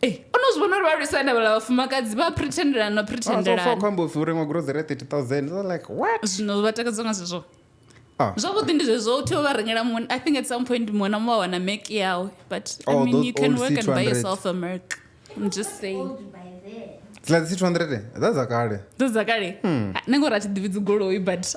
Speaker 2: Hey, unozvona uri varisana vala vafumakadzi vapretendera
Speaker 1: nopretenderanakwamba ufiurenga grocery 30,000 so like what
Speaker 2: zvino vatakadzonga sezvo zvavudi ndizvezvo uti varengera munhu. I think at some point mwana muvawana make yawo but I mean you can work and buy yourself a Merc. I'm just saying
Speaker 1: like 600 that's zakare
Speaker 2: nengo ratidhividzi goloi but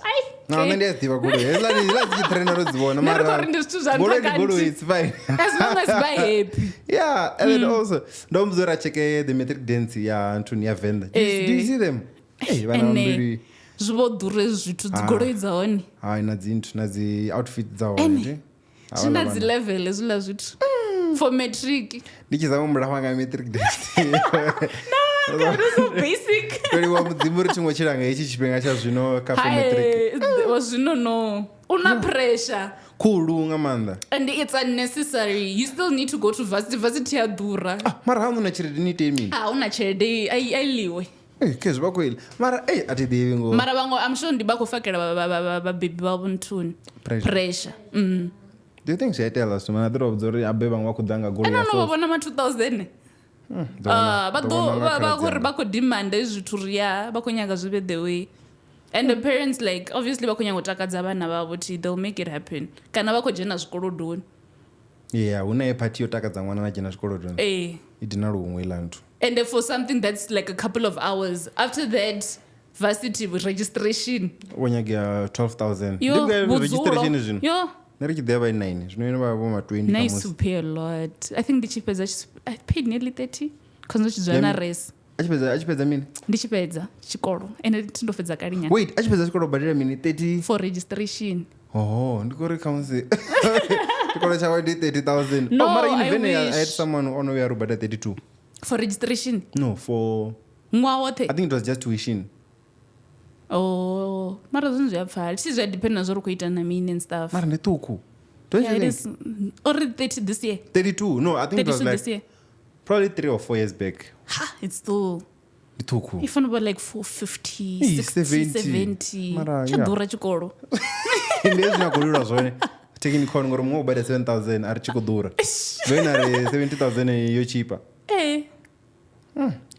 Speaker 1: ndiyaziva goloi lazichitraina rodzivona maragoloi it's fine
Speaker 2: as long as by happy.
Speaker 1: Yeah, and then also ndomuzora cheke the Matric Dance ya Antony ya Venda. Do you see them? Hey, vana vambiri
Speaker 2: zvivodhure zvithu dzigoloi dzahoni
Speaker 1: nadzi outfit dzahoni
Speaker 2: zvina dzilevel ezvila zvithu for Matric
Speaker 1: ndichizama mura wanga Matric Dance
Speaker 2: so basic
Speaker 1: wa mudzimuri chimwe chiranga ichi chipenga chazvino cafe Matric
Speaker 2: wazvino no una pressure
Speaker 1: kulunga manda
Speaker 2: and it's unnecessary. You still need to go to varsity yadhura
Speaker 1: mara hauna chelede ni temi
Speaker 2: una chelede ailiwe
Speaker 1: kezvi bakweli mara atidivi ngo
Speaker 2: mara vango I'm sure ndibakufakira baby vavo ntuni pressure
Speaker 1: do you think she tell us man adro obzori abe vangu vakudanga goal ya
Speaker 2: so no vona ma 2000 vakuri vakodimanda izvithu riya vakonyaga zvive the way and the parents like obviously vakonyanga kutakadza vana vavo ti they'll make it happen kana vakojena zvikolodoni
Speaker 1: unaye pati yotakadza mwana nachena zvikolodoni idina rumwe ilantu
Speaker 2: and for something that's like a couple of hours after that varsity registration
Speaker 1: wonyaga 12,000 registration izvino nerichidheya vai 9 zvinoenda vavoma 20
Speaker 2: nice to pay a lot. I think ndichipedza I paid nearly 30 because ndichidzwa na race
Speaker 1: achipedza mini
Speaker 2: ndichipedza chikoro ende tindofedza kari nyana
Speaker 1: wait achipedza chikoro badira mini 30
Speaker 2: for registration
Speaker 1: ndikori kaunsi chikoro chawa ndi 30,000
Speaker 2: no,
Speaker 1: mara even I had someone on we are bada 32
Speaker 2: for registration
Speaker 1: no for
Speaker 2: mwa wote
Speaker 1: I think it was just tuition
Speaker 2: mara zvinhu zvapfala sizvadependa zvori kuita namini and stuff
Speaker 1: mara ndituku
Speaker 2: already 30 this year
Speaker 1: 32 no I think it was like
Speaker 2: this year
Speaker 1: probably 3 or 4 years back
Speaker 2: it's still
Speaker 1: ndituku
Speaker 2: if about like 450 60 70 chadhura chikoro
Speaker 1: ndezvinakulira zvone Technikons ngoro mumwe ubada 7,000 ari chikudhura vena 70,000 yochipa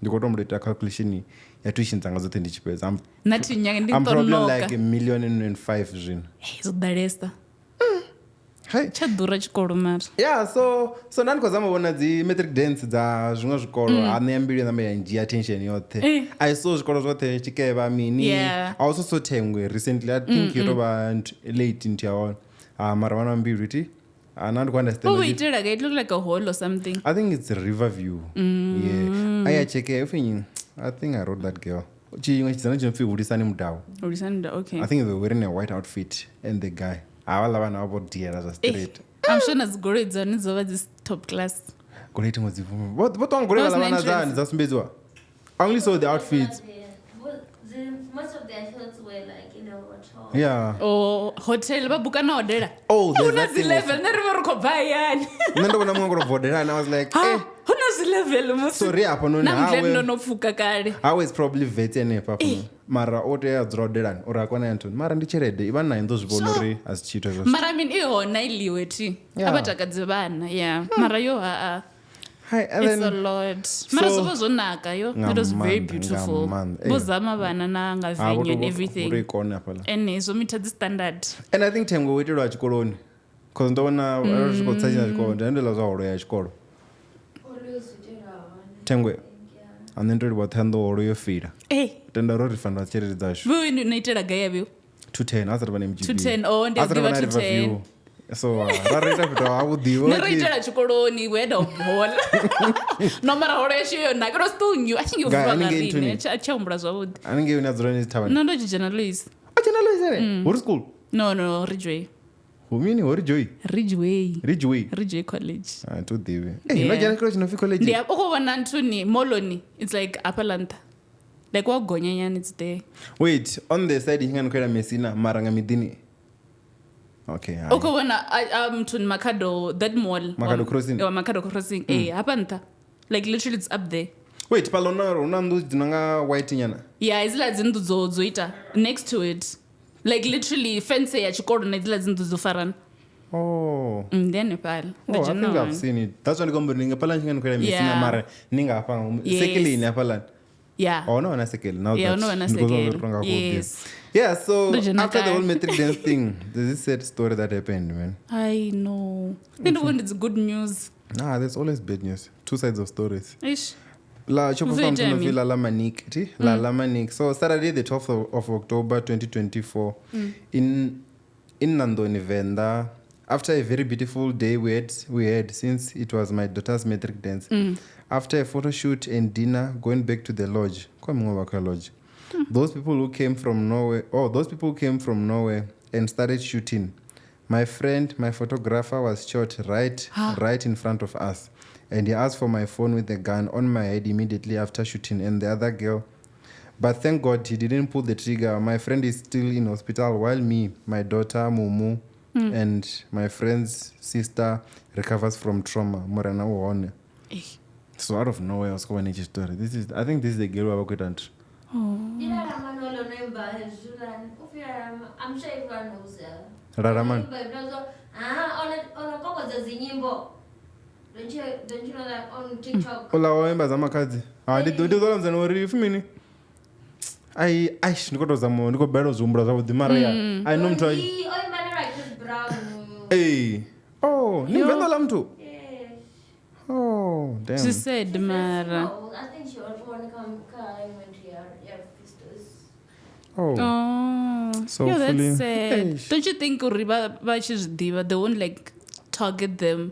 Speaker 1: ndikotomboita calculation ya tuition dzanga zote ndichipedza
Speaker 2: nati nyanga
Speaker 1: I'm probably like 1,500,000 zvino
Speaker 2: zodalesa chadhura chikoro mara
Speaker 1: so ndandikozamavona dzi Matric Dance dza zvimwe zvikoro haneyambiri namayanji attention yothe I saw zvikoro zvothe chikeva mini ausosotengwe recently I think yotova late into yaona mara vana vambiri iti
Speaker 2: nandikuunderstand it look like a hall or something.
Speaker 1: I think it's Riverview ayacheke ifenyi I think I wrote that girl chimwe chidzana chinofi Ulisani Mudau
Speaker 2: okay
Speaker 1: I think they were wearing a white outfit and the guy avala vana vavo diera za straight
Speaker 2: I'm sure nadzigoro idzani dzova this top class
Speaker 1: gore itimwe dzivuma votonga gore vala vana dzani dzasumbedzwa I only saw the outfits
Speaker 3: most of their shirts were like in a
Speaker 2: hotel hotel vabuka na hodela
Speaker 1: una
Speaker 2: zilevel nerivo rikobva ayani
Speaker 1: nendovona mumwe kurovhodera and I was like
Speaker 2: una zilevel
Speaker 1: sorry apo
Speaker 2: namudleni nonopfuka kare
Speaker 1: how is probably vet enepa mara ote adzira hodelani uri akwana yantoni mara ndicherede iva nayo ndozvivona uri hazichiitwa izvozvo
Speaker 2: mara min ihona iliwe ti apatakadze vana mara yo it's a lot mara zova zonaka it was very beautiful vozama vana nanga venue and everything and izomita the standard
Speaker 1: and I think temwe weiterwa chikoloni because ndoona zvikotsachina chikoro ndaendola zvahoro ya chikoro temwe anendorirwa thando horo yofira tenda rorifanda cherere dzasho
Speaker 2: vini unoitera gaya vyo
Speaker 1: 210 asati pane mgb
Speaker 2: 210 ndiyaziva 210
Speaker 1: so raroita kuti haudhivo
Speaker 2: neroitera chikoloni weda ubhola nomara horo yesho yona kero still new achinge ufuvangarine achaumbura zvavudi
Speaker 1: anenge unadzira netavani
Speaker 2: nondochichena Louis
Speaker 1: ere hori school
Speaker 2: no Ridgeway
Speaker 1: humini hori joy Ridgeway college todhive nojana kiro chinofi college
Speaker 2: ndiyaokuvona ntuni moloni it's like apalanta like wagonyanyani it's there
Speaker 1: wait on the side inganokwera mesina maranga midini okay
Speaker 2: ukuvona mtuni Makado that mall
Speaker 1: Makado crossing
Speaker 2: Makado crossing hapantha like literally it's up there
Speaker 1: Wait, palona unandu dinanga white nyana.
Speaker 2: Yeah, izila dzindu zoita next to it. Like literally fence ya chikoro na izila dzindu zofarana.
Speaker 1: Oh.
Speaker 2: Then pal.
Speaker 1: Oh, I think I've seen it. That's when I'm ninga pala chinga nkwela misina mara ninga apa sekeli ni apa.
Speaker 2: Yeah.
Speaker 1: Oh no, na sekeli. Now
Speaker 2: yeah, no, na sekeli. Yes.
Speaker 1: Yeah, so after the whole Matric Dance thing, there's this sad story that happened, man.
Speaker 2: I know. Then when it's good news.
Speaker 1: Nah, there's always bad news. Two sides of stories.
Speaker 2: Ish.
Speaker 1: La Manik. So Saturday, the 12th of October, 2024, in Nandoni Venda, after a very beautiful day we had since it was my daughter's Matric Dance. After a photo shoot and dinner, going back to the lodge. Those people who came from Norway and started shooting. My friend, my photographer, was shot right in front of us. And he asked for my phone with a gun on my head immediately after shooting, and the other girl. But thank God he didn't pull the trigger. My friend is still in hospital while me, my daughter, Mumu, and my friend's sister recovers from trauma. Morana Wone. So out of nowhere, I was going to story. I think this is the girl who I got.
Speaker 3: I'm sure everyone knows her.
Speaker 1: Raraman.
Speaker 3: Don't you know that on TikTok?
Speaker 1: Ola waemba za makazi. Ndizo zola mzana wari fumini. Niko zamo niko bado zumbra za udimara ya. I know mtu.
Speaker 3: Oh, man, right, just brown.
Speaker 1: Hey. Oh, ni Venda la mtu.
Speaker 3: Yeah.
Speaker 1: Oh, damn.
Speaker 2: She said Mara.
Speaker 3: I think she want to come went to your sisters.
Speaker 1: Oh. So
Speaker 2: yeah, that's sad. Don't you think Uriba Diva, they won't like target them?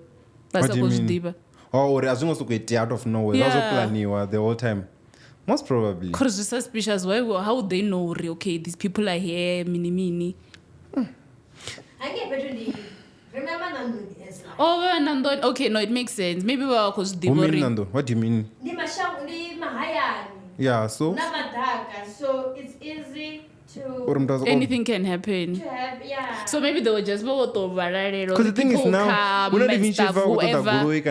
Speaker 1: What do you mean? Oh, as long as you get out of nowhere, that's what planiwa the whole time. Most probably. Because
Speaker 2: it's suspicious. How would they know? Okay, these people are here, mini.
Speaker 3: I get better than you. Remember Nando?
Speaker 2: Oh, Nando. Okay, no, it makes sense. Maybe because they were.
Speaker 1: Nando? What do you mean? Yeah, so.
Speaker 3: So it's easy.
Speaker 2: Anything can happen. So maybe they were just because
Speaker 1: the thing is now we're not even sure whoever.
Speaker 3: They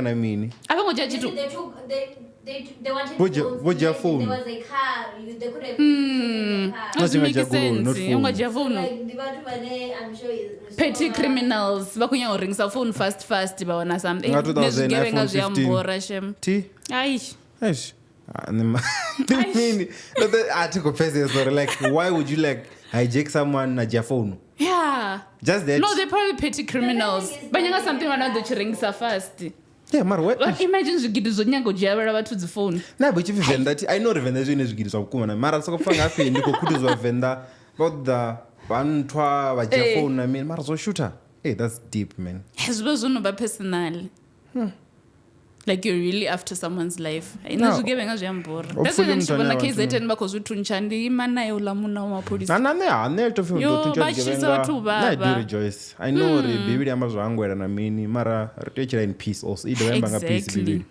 Speaker 3: wanted
Speaker 1: your phone?
Speaker 3: There was a car. They could have
Speaker 2: doesn't make sense.
Speaker 3: I'm sure
Speaker 2: petty criminals. Bakunya ring sa phone fast. Bawana something.
Speaker 1: Like, why would you like hijack someone at your phone?
Speaker 2: Yeah.
Speaker 1: Just that.
Speaker 2: No, they're probably petty criminals. But you got something around the ring so fast.
Speaker 1: Yeah, man, what?
Speaker 2: But imagine you get the nyango jabber to the phone.
Speaker 1: Nah, but if you Venda, I know the Venda is going to get some cool. Mara so fang happy in the Kutu's Venda. But the one twa by your phone, I mean, Mara's shooter. Hey, that's deep, man.
Speaker 2: His was one of personal. Like you're really after someone's life. That's why I'm gonna case it and because we tunchandi mana yolamuna wa police.
Speaker 1: I do rejoice. I know baby amazo angwera na mini mara retire in peace also.
Speaker 2: Exactly.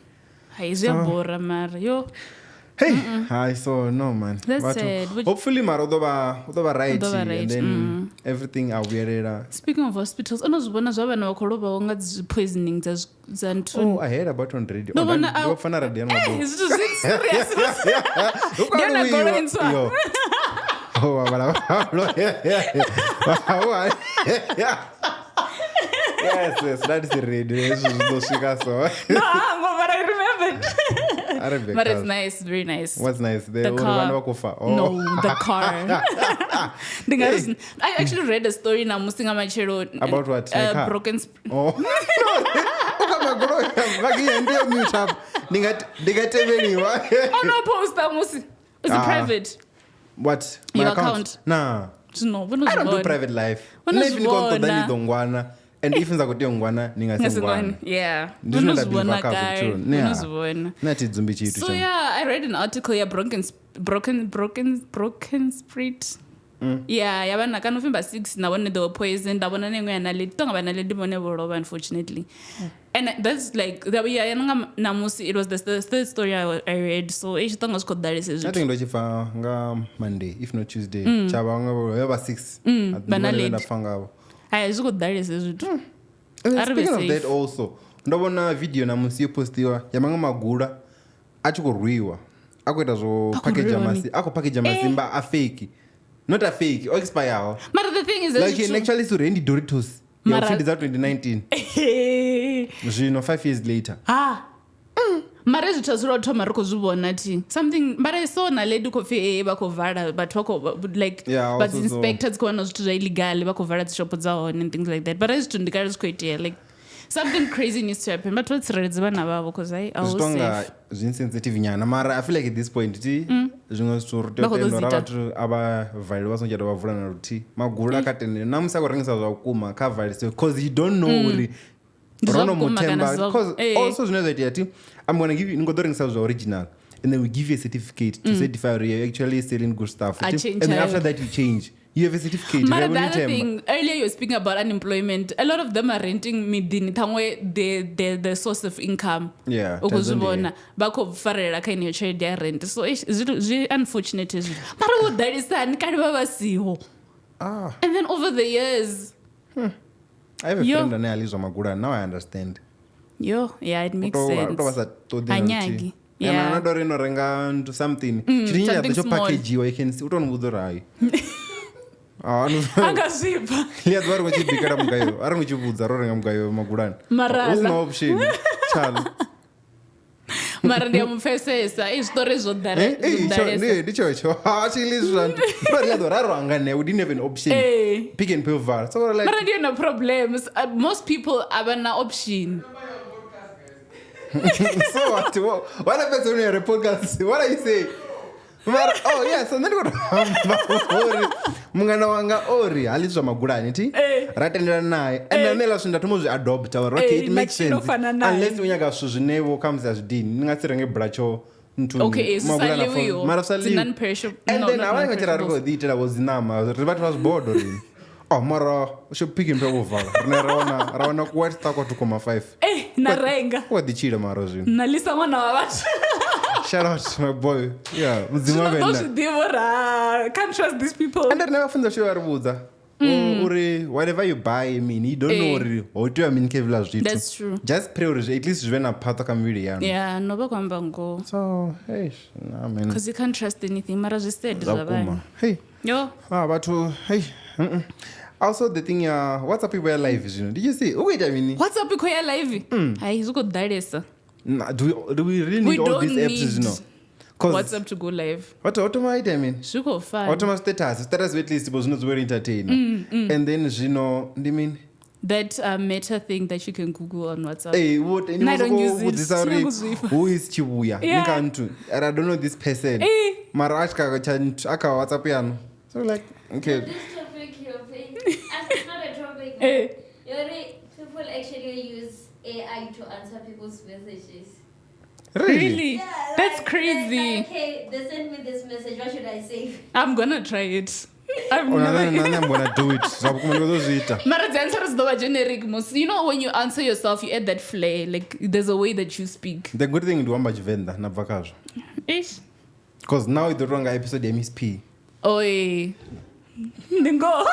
Speaker 1: Hey, I saw no man.
Speaker 2: That's sad.
Speaker 1: Hopefully Marodoba right and then everything are weird.
Speaker 2: Speaking of hospitals, I was one as well when I was poisoning.
Speaker 1: Oh, I heard about on radio. No, it's just serious. Yes, that is the radio.
Speaker 2: But I remembered. But it's nice, very nice.
Speaker 1: What's nice?
Speaker 2: The car. No, the car. I actually read a story now.
Speaker 1: About what?
Speaker 2: Broken.
Speaker 1: Oh.
Speaker 2: No, post that. It's private.
Speaker 1: What?
Speaker 2: Your account?
Speaker 1: Nah.
Speaker 2: No,
Speaker 1: I don't do private life. And if I go to Ngwana,
Speaker 2: yeah. So yeah, I read an article. Yeah, broken spirit. Yeah, yabana ka November 6 na when they were poisoned. Dabona nengwe na le tonga bana le dibone boloba unfortunately. And that's like that. Yeah, namusi. It was the third story I read. So each thing was called Diaries.
Speaker 1: I think it was Monday, if not Tuesday. Chaba 6.
Speaker 2: Bana late. I just got Diaries.
Speaker 1: Speaking of that also, ndabona video namusi postiwa yamanga magura achikuruiwa. akuita zvo package masimba afake, not a fake or expire.
Speaker 2: But the thing is,
Speaker 1: like actually so Randy Doritos feed that 2019 zvino 5 years later
Speaker 2: mara zvitazvira kutoma ri kuzvivona ti something but I saw naledi coffee vakovhara but like but inspectors kuwana zvithu zvaillegal vakovhara dzishopo dzahone and things like that but zvithu ndikari zvikoitea like something crazy needs to happen but vatsireredze vana vavo because I was safe
Speaker 1: zvinsensitive nyana mara I feel like at this point ti zvimwe zvithu rutotendora vatu avavhari vasonjata vavhura naruti maguru akatendera namusi akurengesa zvakuma kavharise because you don't know uri rono mutemba because also zvinozoitia ti I'm going to give you ingodorengesa zvaoriginal and then we give you a certificate to certify you're actually selling good stuff and then after that you change. You have a certificate.
Speaker 2: But the other thing, earlier you were speaking about unemployment. A lot of them are renting midini the source of income.
Speaker 1: Yeah.
Speaker 2: Ukuzubona bako farera kaini yochari their rent. So it's unfortunate. But what that is and then over the years.
Speaker 1: I have a friend and Alizo Magura. Now I understand.
Speaker 2: Yeah, it makes sense. Anyagi.
Speaker 1: Yeah. And another renga something.
Speaker 2: Something small.
Speaker 1: Package you can see. Utonbudorai.
Speaker 2: Akasipa.
Speaker 1: Lihat baru ngicibikira mugayo. Ara ngicibudza rorenga mugayo magurani.
Speaker 2: Marala.
Speaker 1: Una option. Chalo.
Speaker 2: Mara ndiyamufesesa izvitori zvodaresa.
Speaker 1: Ndicho. Actually zvantu. Lihat raro angane we didn't have an option. Pick and pay var. So like
Speaker 2: Mara ndiyo no problems. Most people havana option.
Speaker 1: So what happens when you're a podcast? What are you saying? Oh yes, and then mungana wanga ori alizwa magurani ti ratendera naye and then ela svinda tomozvi adopt our okay it makes sense unless unyaga zvinhu zvinevo comes as din ningatsirenge bracho
Speaker 2: okay
Speaker 1: magurana
Speaker 2: for
Speaker 1: marasali
Speaker 2: non-perishable
Speaker 1: and then avanga chira riko diitira wozinama rivati vasbodo rini oh mara should pick him over raona ku white stock to 5
Speaker 2: narenga
Speaker 1: what dichira mara zvino
Speaker 2: nalisa mwana wavatu.
Speaker 1: Shout out to my boy. Yeah, Muzima
Speaker 2: Venda. Can't trust these people.
Speaker 1: And I never found the show arbuza. Whatever you buy, I mean, you don't know what you mean.
Speaker 2: That's true.
Speaker 1: Just pray at least when a part of community.
Speaker 2: Yeah, no go.
Speaker 1: So, hey, I mean,
Speaker 2: because you can't trust anything. Mara just said,
Speaker 1: hey,
Speaker 2: yo.
Speaker 1: But hey. Also, the thing, what's up people are live? Did you see? Oh wait, I mean,
Speaker 2: what's up people are live? Hey, he's got Diaries.
Speaker 1: Do we really need all these apps, you know?
Speaker 2: What's up to go live?
Speaker 1: What automatic, I mean?
Speaker 2: Should go fine.
Speaker 1: Automatic status at least was not very entertaining. And then, you know, I mean,
Speaker 2: that meta thing that you can Google on WhatsApp.
Speaker 1: Hey, what? And
Speaker 2: I don't use it.
Speaker 1: Who is Chibuya?
Speaker 2: Yeah.
Speaker 1: And I don't know this person. Hey. Marashka aka WhatsApp piano. So like, okay.
Speaker 3: So this topic you're playing, it's not a topic. Hey. People actually use AI to answer people's messages.
Speaker 1: Really?
Speaker 2: Yeah, that's crazy.
Speaker 3: Okay, they sent me this message. What should I say?
Speaker 2: I'm gonna try it. I'm
Speaker 1: gonna do it.
Speaker 2: Mara, the answer is the generic most. You know when you answer yourself, you add that flair. Like there's a way that you speak.
Speaker 1: The good thing do much Venda na vakazo.
Speaker 2: Ish.
Speaker 1: Because now it's the wrong episode MSP.
Speaker 2: Oi. Ningo.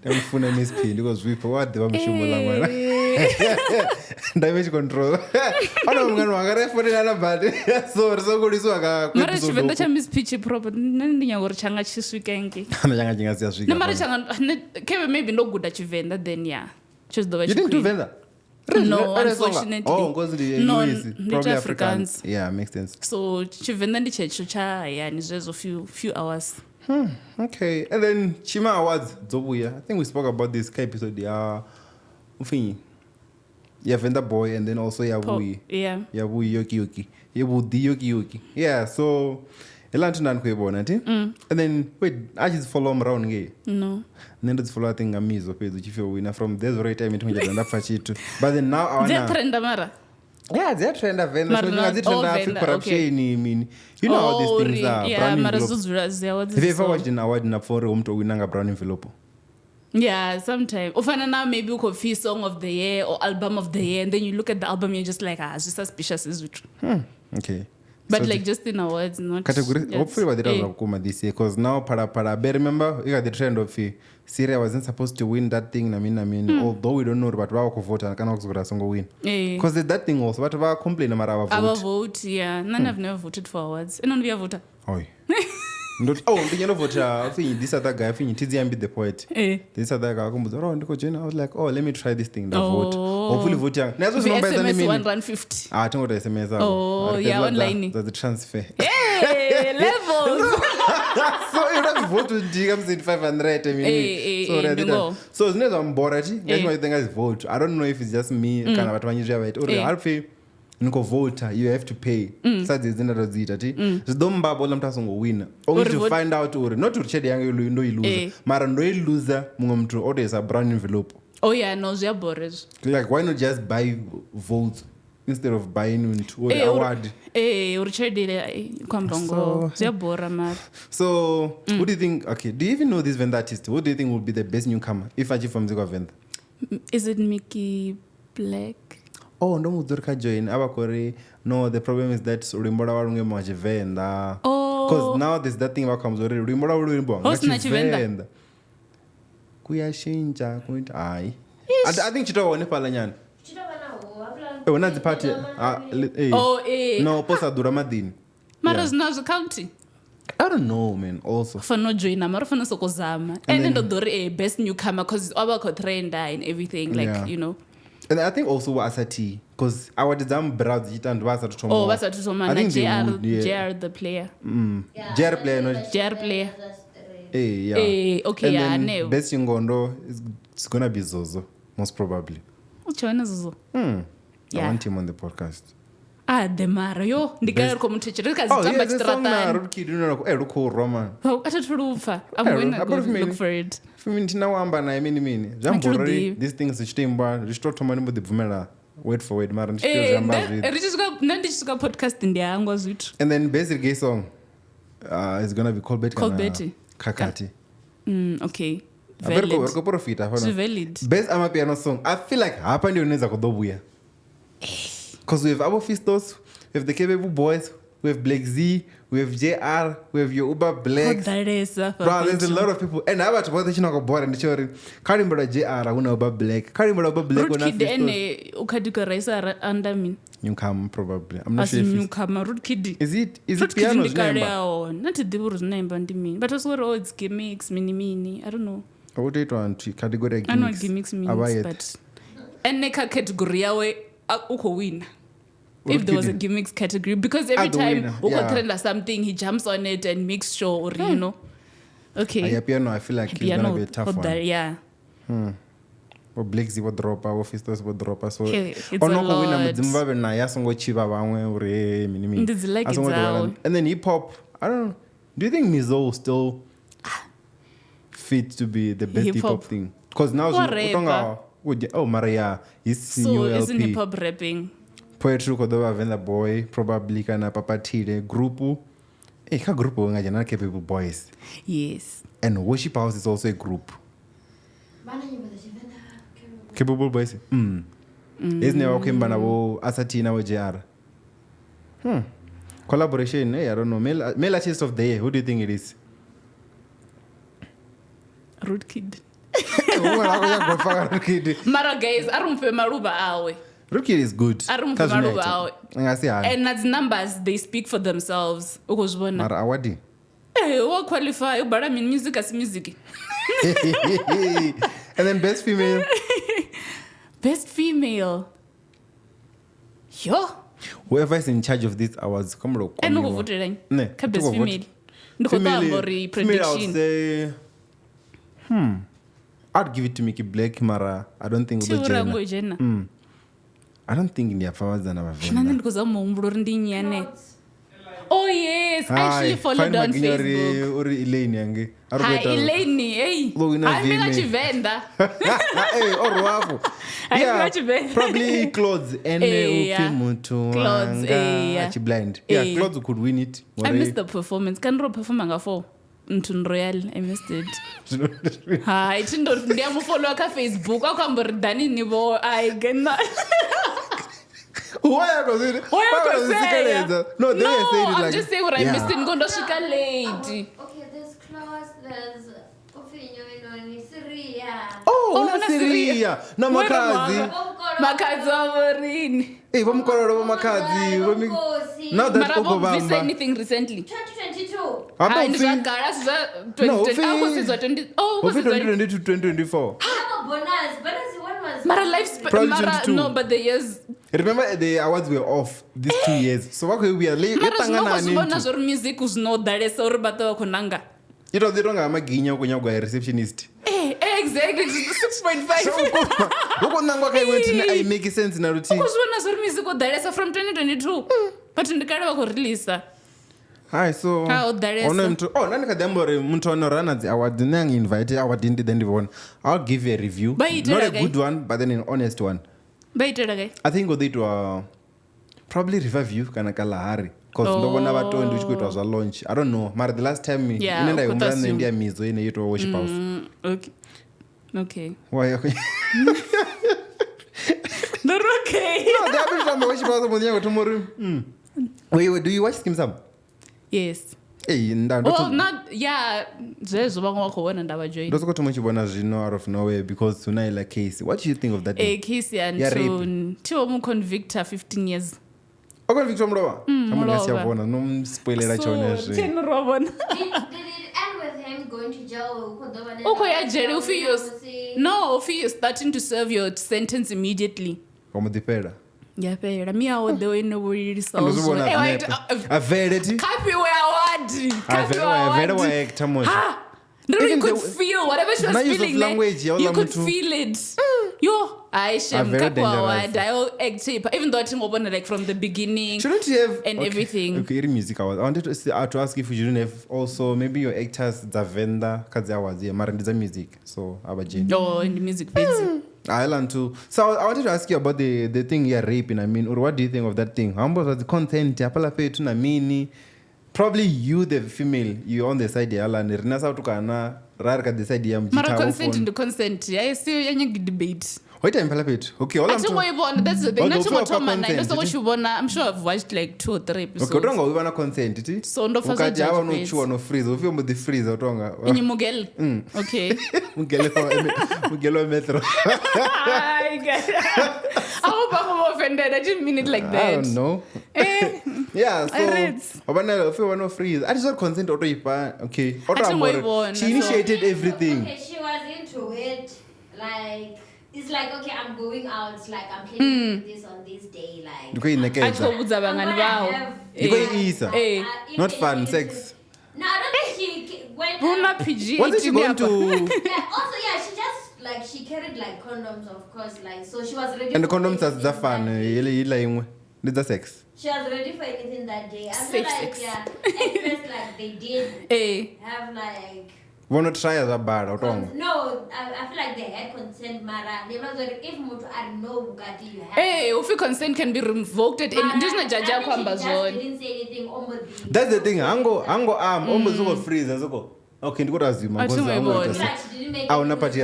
Speaker 1: Ndamfuna MSP because we what the wamshumo langwana damage control ana mngano wangarefonela na bad so kuliswa ka
Speaker 2: mara Tshivenda cha MSP chi proper ndinyangori changa chiswikenge
Speaker 1: ana changa chinga siyaswika
Speaker 2: mara changa kebe maybe no good at Tshivenda then yeah choose the way
Speaker 1: you didn't do Venda
Speaker 2: no unfortunately
Speaker 1: because the probably Africans yeah makes sense
Speaker 2: so Tshivenda ndichecho cha yani zvezo few hours.
Speaker 1: Okay, and then TSHIMA Awards Zobuya. I think we spoke about this episode. Yeah, Venda boy, and then also Yabui.
Speaker 2: Yeah.
Speaker 1: Yabui Yoki. Yabudi Yoki. Yeah. So, Elaine Mukheli, and then wait, I just follow him around gay.
Speaker 2: No.
Speaker 1: And then just follow I think Amizo page which if you winner from this right time it will end up fachitu. But then now I wanna.
Speaker 2: They're trend Mara.
Speaker 1: Yeah, they're trend of Venda. So trend of corruption. I mean, you know how these things are.
Speaker 2: Yeah,
Speaker 1: Brown envelope. Have you ever watched an award in a forum to win a brown envelope?
Speaker 2: Yeah, sometimes. Often now maybe you could feel song of the year or album of the year, and then you look at the album, you're just like, it's just suspicious, is it?
Speaker 1: Okay.
Speaker 2: But so like just in awards, not
Speaker 1: category. Hopefully, what they don't this year, because now para. But remember, you got the trend of Syria wasn't supposed to win that thing. I mean, although we don't know, but we vote and cannot win. Because that thing also, but we complain about our vote.
Speaker 2: Our vote, yeah. None have never voted for awards. And only a voter.
Speaker 1: Oh. You know what? This other guy, TZM the poet. This other guy, I was like, let me try this thing. The vote. Hopefully, vote.
Speaker 2: SMS 150.
Speaker 1: I don't know what SMS.
Speaker 2: Oh, yeah, online.
Speaker 1: There's the transfer.
Speaker 2: Hey, levels.
Speaker 1: So you have vote with GMs 500. I mean, so it's not on board. That's why I think I vote. I don't know if it's just me. Kind of what you right. Or I'll pay. Niko voter, you have to pay. Such is another zita. Just don't babble them to win. Only to find out or not to check the angle you lose. Mara no loser, mumtu or there's a brown envelope.
Speaker 2: Oh yeah, no, they're bored.
Speaker 1: Like why not just buy votes instead of buying into the award? So what do you think? Okay, do you even know this Venda artist? What do you think would be the best newcomer if I from the Venda?
Speaker 2: Is it Mickey Black?
Speaker 1: Oh, no, Mudurka join. No, the problem is that remember Venda.
Speaker 2: Oh,
Speaker 1: because now there's that thing about comes already. Remember Tshivenda. Kuya shinja kuita ai. I think Chito one palanyan. Oh, not the party. No, posa Duramadin.
Speaker 2: Maras now the county.
Speaker 1: I don't know, man. Also,
Speaker 2: for no join, Mara for no sokozama. And then the best newcomer because our trend and everything, like you know.
Speaker 1: And I think also Asati, because our design browse it and was at Tomo.
Speaker 2: Oh, was at Tomo. I think JR the player.
Speaker 1: JR player, not
Speaker 2: JR player.
Speaker 1: Okay, and then best Ngondo it's gonna be Zozo, most probably.
Speaker 2: China Zozo.
Speaker 1: I want him on the podcast.
Speaker 2: The Mara, yo, the girl come to church.
Speaker 1: Oh, yeah, the song na Ruki, you know, Roman.
Speaker 2: Oh, I'm going to go look for it.
Speaker 1: These things restore to money with the Vumela. Wait for it, Maran.
Speaker 2: Podcast in there.
Speaker 1: And then basic gay song is gonna be called Betty. Kakati.
Speaker 2: Okay.
Speaker 1: Valid. Best amapiano song. I feel like happened you need a because we have our Fistos, we have the Capable Boys, we have Black Z, we have JR, we have your Uber Blacks. Bro, there's a lot of people. And I watch what they know about and the children. Can't remember JR, I want Uber Black. Can't remember Uber Black.
Speaker 2: Root Kid and Ukadika under me.
Speaker 1: Newcomer, probably. I'm not sure. If
Speaker 2: newcomer, Root Kid.
Speaker 1: Is it piano's name?
Speaker 2: Not the devil's name, but also it's gimmicks, mini. I don't know.
Speaker 1: I would it on category.
Speaker 2: I know gimmicks means, but. And Neka category away, Uko win. If there was a gimmicks category, because every time Uko trend something, he jumps on it and makes sure, or you know. Okay.
Speaker 1: Piano, I feel like it's gonna be a tough one.
Speaker 2: Yeah.
Speaker 1: Or Black Z would drop, or Fistos would drop. So,
Speaker 2: it's a lot.
Speaker 1: Zimbabwe na yasongo chiba bangwe ure minimi. And then hip hop, I don't know. Do you think Mizo still fit to be the best hip hop thing? Because now Maria is new LP.
Speaker 2: Isn't hip hop rapping?
Speaker 1: Poetry Kodova Venda Boy, probably kana Papatile grupu. Ka grupu ngajana Capable Boys.
Speaker 2: Yes.
Speaker 1: And Worship House is also a group. Capable Boys. Isn't it okay banabo Asatina or JR? Collaboration, I don't know. Male artist of the year, who do you think it is?
Speaker 2: Root Kid. Mara guys, I don't feel Maruba awe.
Speaker 1: Root Kid is good.
Speaker 2: I don't feel Maruba awe. And as numbers, they speak for themselves.
Speaker 1: Mara awadi.
Speaker 2: What qualify? But I mean, music as music.
Speaker 1: And then best female.
Speaker 2: Best female. Yo.
Speaker 1: Whoever is in charge of these awards, come on.
Speaker 2: I know what you're best female.
Speaker 1: Female, I would say. I'd give it to Mickey Black, Mara. I don't think Jenna. I don't think in the powers than our Venda.
Speaker 2: Oh yes, I actually followed on Facebook.
Speaker 1: Elaine,
Speaker 2: hi Elaine, hey. I'm Tshivenda.
Speaker 1: Hey, yeah, probably Clothes and
Speaker 2: Clothes,
Speaker 1: blind. Yeah, Clothes could win it.
Speaker 2: I missed the performance. Can you perform for Ntun Royal? I missed it. Hi, Tindo. Ndiamu follow ka Facebook. Akamber Dani nibo. I get not.
Speaker 1: Why are you No, they were saying it
Speaker 2: I'm
Speaker 1: like
Speaker 2: just saying what I missed in Gondo Shika late.
Speaker 3: Okay, there's class, there's Syria.
Speaker 1: Oh, Syria. Na makazi.
Speaker 2: Makazi wavorini.
Speaker 1: Eh, vamukoro makazi. Now that
Speaker 2: Marabo visa anything recently.
Speaker 3: 2022.
Speaker 2: Ah, ndizvagara sva 2020. Oh, was it
Speaker 1: 2020 to 2024?
Speaker 3: Bonus one was
Speaker 2: Mara life
Speaker 1: Probably 22.
Speaker 2: No, but the years.
Speaker 1: Remember the awards were off these 2 years. So what we are late.
Speaker 2: Mara zvinongozvibona zvori music uzinodharesa uri bata vakonanga.
Speaker 1: Ito ndironga maginya kunyagwa receptionist.
Speaker 2: Exactly 6.5.
Speaker 1: Ukonangwa kai weti I make sense na ruti.
Speaker 2: Ukuzvona zvori music udharesa from 2022. But ndikare vakureleasa.
Speaker 1: Hi, so nani kadambore muntu anorana the award nang invite award indi then one. I'll give you a review. Not a good one, but then an honest one. I think it was probably review kana kalahari because ndobona vatondi uchikuitwa zva launch. I don't know. But the last time inenda yomurana India mizo ine yitwa worship house.
Speaker 2: Okay.
Speaker 1: Why? Okay.
Speaker 2: Not okay.
Speaker 1: No, they have been worship house munyanga tomorrow. Wait, do you watch Skeem Saam?
Speaker 2: Yes.
Speaker 1: Hey,
Speaker 2: not zvezvo vamwe vakuona ndavajoin
Speaker 1: ndosokoti muchibona zvino out of nowhere because tonight like case. What do you think of that?
Speaker 2: Case and tiwo muconvicta 15 years.
Speaker 1: Oconvicta murova? Chamunasiavona nomuspoilera chonezve.
Speaker 3: Did it end with him going to jail?
Speaker 2: Jeri ufi starting to serve your sentence immediately.
Speaker 1: Komudipera.
Speaker 2: Yapera miawo the way nobody
Speaker 1: ndozvibona avereti
Speaker 2: you could feel whatever she was feeling
Speaker 1: language,
Speaker 2: you could feel it even though I think like from the beginning
Speaker 1: shouldn't you have
Speaker 2: and everything
Speaker 1: okay music awards I wanted to ask if you shouldn't have also maybe your actors the Venda kazi awards mara ndiza music so abajeni
Speaker 2: in the music bits
Speaker 1: Island too. So I wanted to ask you about the thing you're raping. I mean, or what do you think of that thing? How about the content? Probably you, the female, you on the side of Alan. Rinasa tukana rarka the side of
Speaker 2: Mara consent in the consent. I see you debate.
Speaker 1: Wait, I'm palapit. Okay, all
Speaker 2: that's the thing. I'm sure I've watched like 2 or 3 episodes.
Speaker 1: Okay, don't go consent.
Speaker 2: So no
Speaker 1: fast no chew no freeze. If you the freeze or tonga.
Speaker 2: Ini mugel. Okay.
Speaker 1: Mugelo metro.
Speaker 2: I hope I'm offended. I didn't mean it like that.
Speaker 1: I don't know. Yeah, so if you want no freeze. I just want consent or okay. She initiated everything.
Speaker 3: Okay, she was into it. Like it's like, okay, I'm going out, like I'm planning to do this on this day, like
Speaker 1: not fun, sex.
Speaker 3: No, I don't think she went
Speaker 1: what is she going to
Speaker 3: also she just like she carried like condoms, of course, like so she was ready
Speaker 1: and the condoms are the fun did the sex
Speaker 3: she was ready for anything that day. I feel
Speaker 2: Safe
Speaker 3: like
Speaker 2: sex.
Speaker 3: at first like they did have like
Speaker 1: wanna try as a bad or
Speaker 3: no, I feel like they had consent, Mara. If I know Bugatti, you have.
Speaker 2: If your consent can be revoked at any, just not judge
Speaker 3: didn't say anything.
Speaker 1: That's the thing. Ango arm almost go freeze as go. Okay, go as you man.
Speaker 3: She didn't make it. Because she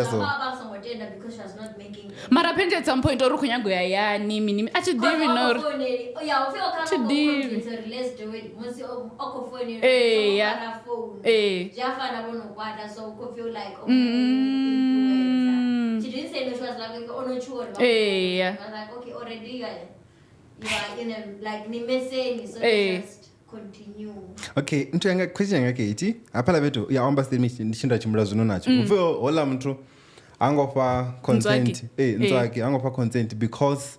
Speaker 3: was not making.
Speaker 2: Mara pende at some point oru kunyago ya nimi ati divi no.
Speaker 3: Yeah, feel like she didn't say no, she was like I was like, okay, already you are in a like nimeseni, so just continue.
Speaker 1: Okay, into yanga question yake iti apala beto ya amba stinda chimula zuno nacho ufeo hola mtu angopa consent nzaki angopa consent because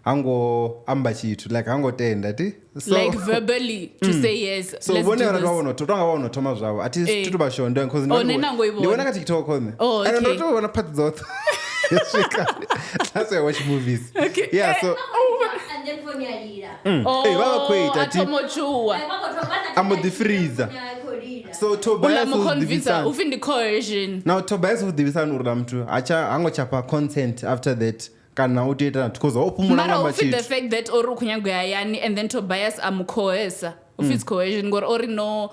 Speaker 1: ango amba chitu like ango tenda ti
Speaker 2: so like verbally to say yes
Speaker 1: so when you want to waona toma zvawo ati tutu bashondo because ndiona ka TikTok on I don't know wanna part that that's why I watch movies.
Speaker 2: Okay.
Speaker 1: Yeah, so
Speaker 3: and then for your leader.
Speaker 1: I'm the freezer. So Tobias
Speaker 2: ufindi coercion.
Speaker 1: Now Tobias udivisa nurula mtu acha angochapa consent after that kana uteta because opumula ngamba
Speaker 2: chitu. The fact that oru kunyago yani and then Tobias amukoesa ufits coercion ngor ori no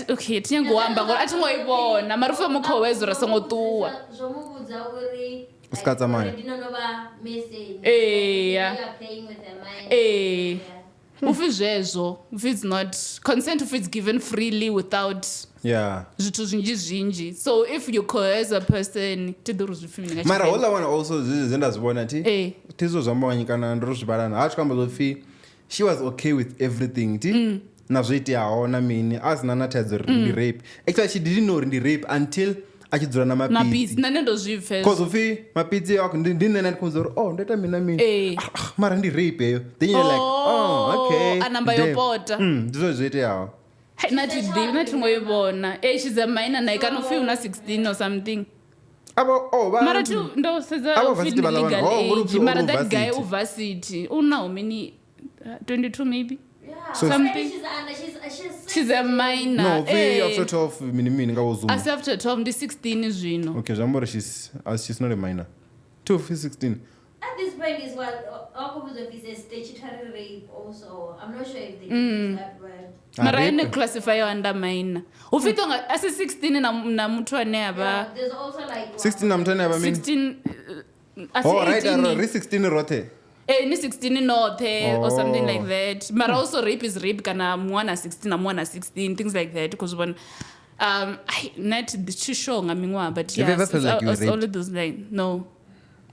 Speaker 2: okay tinyango wamba ngor ati ngoibona marufu amukoeza rasangotuwa.
Speaker 3: Zomubudza uri Like, already know about message.
Speaker 2: Yeah.
Speaker 3: You are playing with their mind.
Speaker 2: If it's not consent, if it's given freely without zvithu zvinji. So if you coerce a person
Speaker 1: mara all I want also zendazibona ti tizozvambawanyikana ndorozvibarana hachikambozofi she was okay with everything ti nazvoitiyawo namini asina nataidzo rindi rape. Actually she didn't know rindi rape until achidzora namapitsi because ufi mapitsi ako ndinena ndikunza uri ndoita mini mara ndi rape eyo then you're like okay
Speaker 2: anamba yopota
Speaker 1: ndizvozvoiteyawo
Speaker 2: nati ngoibona she's a minor na ikanofi una 16 or something mara tu ndo seza legal age mara that guy uvarsity una how many 22 maybe something she's a minor
Speaker 1: no after 12 mini ngawozuma
Speaker 2: after 12 ndi 16 zvino
Speaker 1: okay zvambori she's not a minor 12 is 16
Speaker 3: at this point is what is statutory rape also. I'm not sure if they use that word.
Speaker 2: Mara ine classify under minor. Ufitonga asi 16 na mtu ane aba.
Speaker 3: There's also like
Speaker 1: 16 na mtu ane aba
Speaker 2: 16 asi
Speaker 1: 18.
Speaker 2: Right,
Speaker 1: ri 16 rote.
Speaker 2: Ni 16 norte or something like that. Mara also rape is rape kana mwana 16 na mwana 16 things like that because when not the chisho ngamingwa but yes it's all those like no.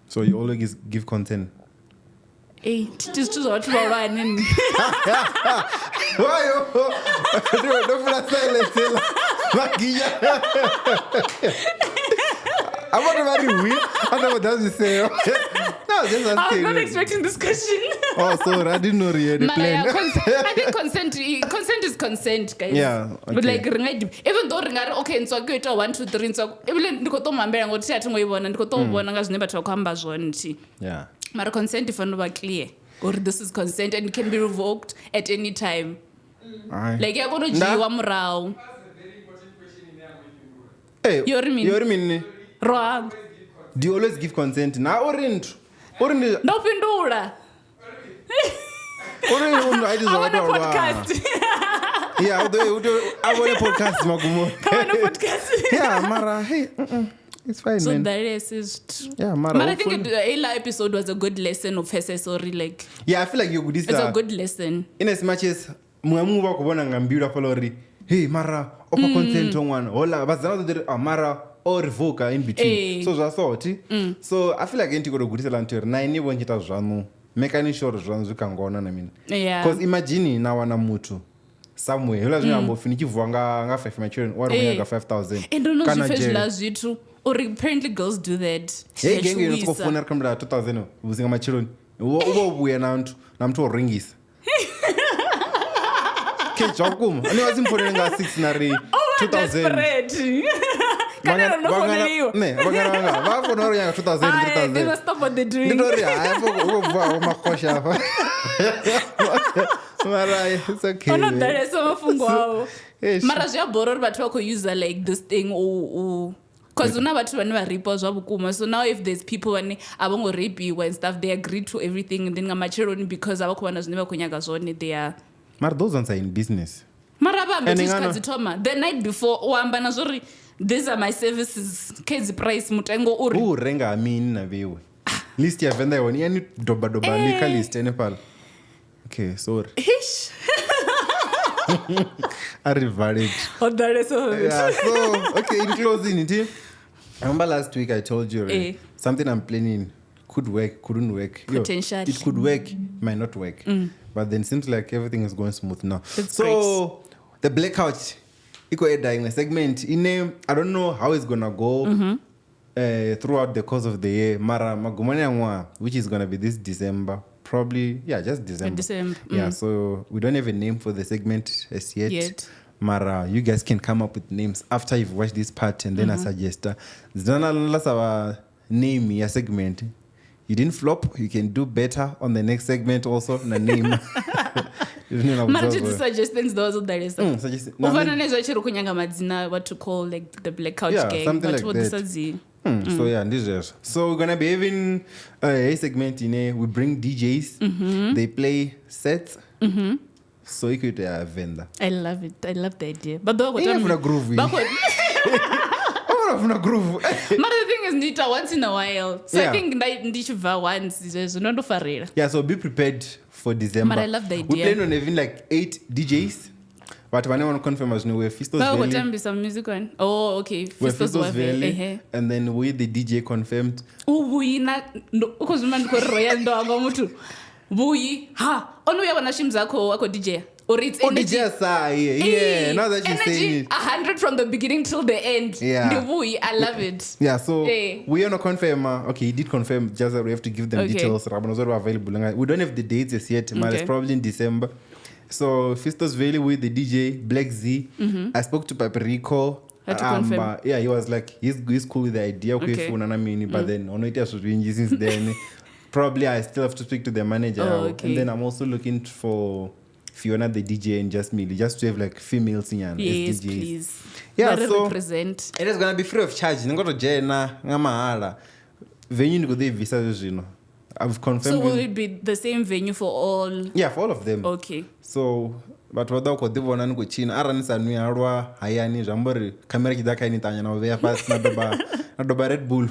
Speaker 1: So you always give consent.
Speaker 2: Just to what about nini?
Speaker 1: Why don't feel silent. I'm not very weird. I don't know what does he say. No, just
Speaker 2: I was not expecting this question.
Speaker 1: Sorry, I didn't know you had a plan.
Speaker 2: I think consent is consent, guys.
Speaker 1: Yeah, okay.
Speaker 2: But like even though okay, so go to 1 2 3 so even ndikoto mambela ngothi athi ngoyibona ndikoto ubona ngazine batho khamba zwona nti.
Speaker 1: Yeah.
Speaker 2: But consent if no clear or this is consent and it can be revoked at any time. Like you're going to jiwa murao.
Speaker 1: Hey,
Speaker 2: you mean wrong.
Speaker 1: Do you always give consent? Na orintu.
Speaker 2: No pindula.
Speaker 1: I just want
Speaker 2: a podcast.
Speaker 1: Yeah, I want a podcast magumo.
Speaker 2: I want a podcast.
Speaker 1: Yeah, Mara, hey, it's fine,
Speaker 2: so
Speaker 1: man.
Speaker 2: So that is
Speaker 1: yeah, Mara.
Speaker 2: But I think the Ella episode was a good lesson of sorry, like.
Speaker 1: Yeah, I feel like it's
Speaker 2: a good lesson.
Speaker 1: In as much as muamuva kubona ngambira folori. Hey, Mara, opa consent on one. Hola, but another Mara or revoke in between. So that's thought. So I feel like into go good lanter. Nine when hita zvamu. Making sure zvamu zvikangona na mini.
Speaker 2: Yeah.
Speaker 1: Because imagine na wana mutu. Somewhere. Hela zvambo finiki vuanga nga 5 machine or nga 5,000.
Speaker 2: And don't know if last you or apparently girls do that.
Speaker 1: Hey, gang you go phone kamera 2,000 uzinga machironi. Ubuya na mtu oringisa. Kechokum. Ani wazimphone nga 6 na 2,000.
Speaker 2: Kana no phone hiyo.
Speaker 1: Ne, bangana bafona ro yanga 2,000 3,000.
Speaker 2: They must stop what they doing.
Speaker 1: Ndori hapo ubva makosha hapa. Mara it's okay.
Speaker 2: Ono dare so mafungo wao. Mara zya boror bathu wako use like this thing because una bathu vane va rape zvabukuma. So now if there's people vane abongo rape you and stuff they agree to everything and then ngamachironi because avakuvana zvine vakunyaga zvone they are.
Speaker 1: Mara those ones are in business.
Speaker 2: Mara vambetishikadzitoma the night before wamba nazvori these are my services kids price mutengo uri
Speaker 1: renga amini na vewe list ya Venda yoni yani doba nika list ene pala. Okay, sorry. I revalid. Yeah, so okay, in closing it. I remember last week I told you something I'm planning could work, couldn't work.
Speaker 2: Potentially.
Speaker 1: It could work, might not work. But then it seems like everything is going smooth now.
Speaker 2: That's
Speaker 1: so
Speaker 2: great.
Speaker 1: The blackout iko dying segment in I don't know how it's gonna go throughout the course of the year. Mara magumani angwa, which is gonna be this December. Probably, yeah, just December. Yeah, so we don't have a name for the segment as yet. Mara, you guys can come up with names after you've watched this part and then I suggest. Zana our name your segment. You didn't flop, you can do better on the next segment also. Na name.
Speaker 2: Mara suggestions those that is. Uvana nezwa chiro kunyanga madzina what to call like the blackout gang.
Speaker 1: Something like that. So yeah, this is so we're gonna be having a segment in we bring DJs, they play sets. So you could Venda.
Speaker 2: I love it. I love the idea. But though
Speaker 1: what I'm gonna groove.
Speaker 2: But the thing thing is nita once in a while. So I think ndichiva once not farera.
Speaker 1: Yeah, so be prepared for December.
Speaker 2: But I love the idea.
Speaker 1: We plan on having like 8 DJs. But when I want to confirm as no, we're Fistos Valley.
Speaker 2: What time is some music on? Oh, okay.
Speaker 1: We're Fistos Valley. And then we the DJ confirmed.
Speaker 2: Oh, we na because man ko royal ndo anga mutu. Buyi ha onu yabona shimzakho ako DJ or it's energy.
Speaker 1: Yeah, now that you're saying it.
Speaker 2: 100 from the beginning till the end.
Speaker 1: Yeah.
Speaker 2: The buyi, I love it.
Speaker 1: Yeah, so we want to confirm. Okay, he did confirm. Just that we have to give them details. Available. We don't have the dates as yet. But it's probably in December. So Fistos Valley with the DJ Black Z. I spoke to Paperico.
Speaker 2: Had to confirm.
Speaker 1: Yeah, he was like he's cool with the idea. Okay. But then on it has been since then. Probably I still have to speak to the manager. And then I'm also looking for Fiona the DJ and just me, just to have like female singers.
Speaker 2: Yes,
Speaker 1: DJs.
Speaker 2: please.
Speaker 1: Yeah,
Speaker 2: so
Speaker 1: represent. It is gonna be free of charge. Ngoto jena ngamahala. Venue ngo de visa zino. I've confirmed.
Speaker 2: So will it be the same venue for all?
Speaker 1: Yeah, for all of them.
Speaker 2: Okay.
Speaker 1: So but wada ko divona ngo china aranisa nwi arwa hayani jambori camera kidaka ni tanya na ve fast na doba Red Bull.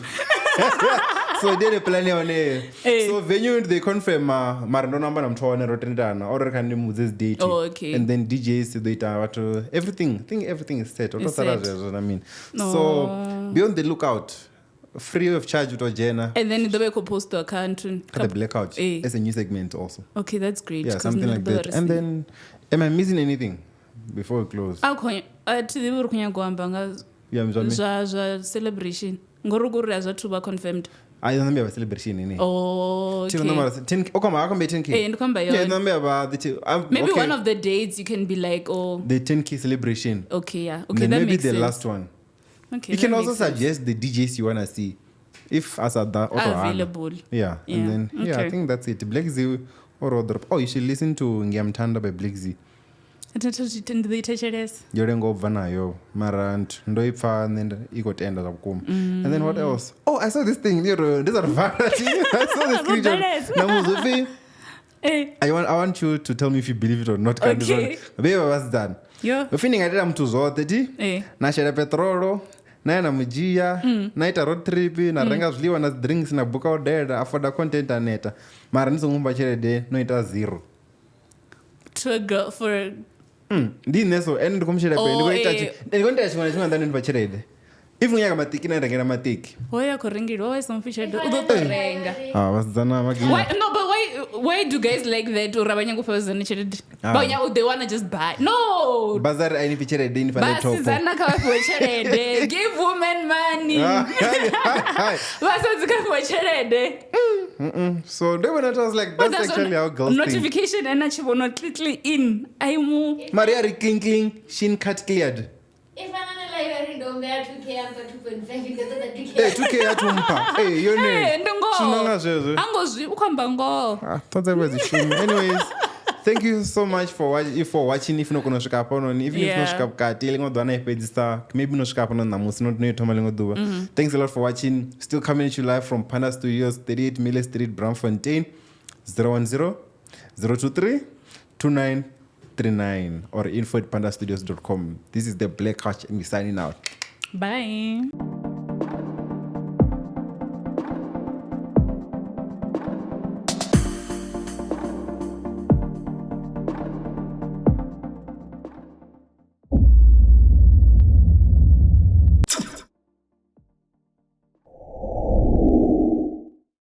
Speaker 1: So they plan on it. So venue they confirm marando number I'm trying to rotate or can you move this date.
Speaker 2: Oh, okay.
Speaker 1: And then DJs data everything. I think everything is set.
Speaker 2: It's set.
Speaker 1: What I mean. No. So be on the lookout. Free of charge with Jenna.
Speaker 2: And then the way post to account
Speaker 1: the blackout. It's a new segment also.
Speaker 2: Okay, that's great.
Speaker 1: Yeah, something like that. And then am I missing anything before we close?
Speaker 2: Celebration. Ngoruguru as a tuba confirmed.
Speaker 1: I don't remember celebration in it.
Speaker 2: Oh, okay.
Speaker 1: I can be 10K.
Speaker 2: Maybe one of the dates you can be like,
Speaker 1: the 10K celebration.
Speaker 2: Okay, yeah. Okay, that
Speaker 1: maybe
Speaker 2: makes sense.
Speaker 1: The last one.
Speaker 2: Okay.
Speaker 1: You can also suggest the DJs you wanna see, if as at that
Speaker 2: available.
Speaker 1: Yeah, and then I think that's it. Black Z or other. Oh, you should listen to Ngiamthanda by Black Z. Yorengo vanayo marant ndoipfa and then ikotenda zakukuma. And then what else? Oh, I saw this thing. These are vanity. I saw the screenshot. I want you to tell me if you believe it or not.
Speaker 2: Okay.
Speaker 1: Baby, what's done?
Speaker 2: Yo.
Speaker 1: We're feeling I mtu zote ti. Na share petrolo. Na mujia. Na ita road trip. Na renga zliwa na drinks na book out there. Afoda content aneta. Mara niso ngumba chere de. No ita 0.
Speaker 2: To a girl for...
Speaker 1: Ndi neso ende kumshira pe ndiko itachi ndiko chimwana chimwe ndani ndipachirede if unyaka matiki na rengera matiki
Speaker 2: hoya koringiro hoya somfisha udotorenga
Speaker 1: wasizana magi
Speaker 2: no but why do guys like that or abanya kufazana chirede but they want to just buy no
Speaker 1: bazar aini pichirede in fane top
Speaker 2: basizana kawa kuchirede give women money basazika kuchirede
Speaker 1: so they were just like that's actually how girls
Speaker 2: notification
Speaker 1: think.
Speaker 2: And achieve not literally in aimu
Speaker 1: Maria cling shin cut cleared
Speaker 3: if anana like ndombe ya 2K ampa 2.5 ingeza 2K
Speaker 1: 2K atumpa your name
Speaker 2: ndongo angozwi ukhamba ngo
Speaker 1: tonza kwezishumi anyways thank you so much for watching if no kunosvika hapo noni if kunosvika kati lingodwana ipedzisa maybe unosvika hapo noni namusi not noitoma lingoduva thanks a lot for watching still coming at you live from Panda Studios 38 Miller Street Braamfontein 010 023 2939 or info@pandastudios.com. This is the Black Couch and we're signing out.
Speaker 2: Bye.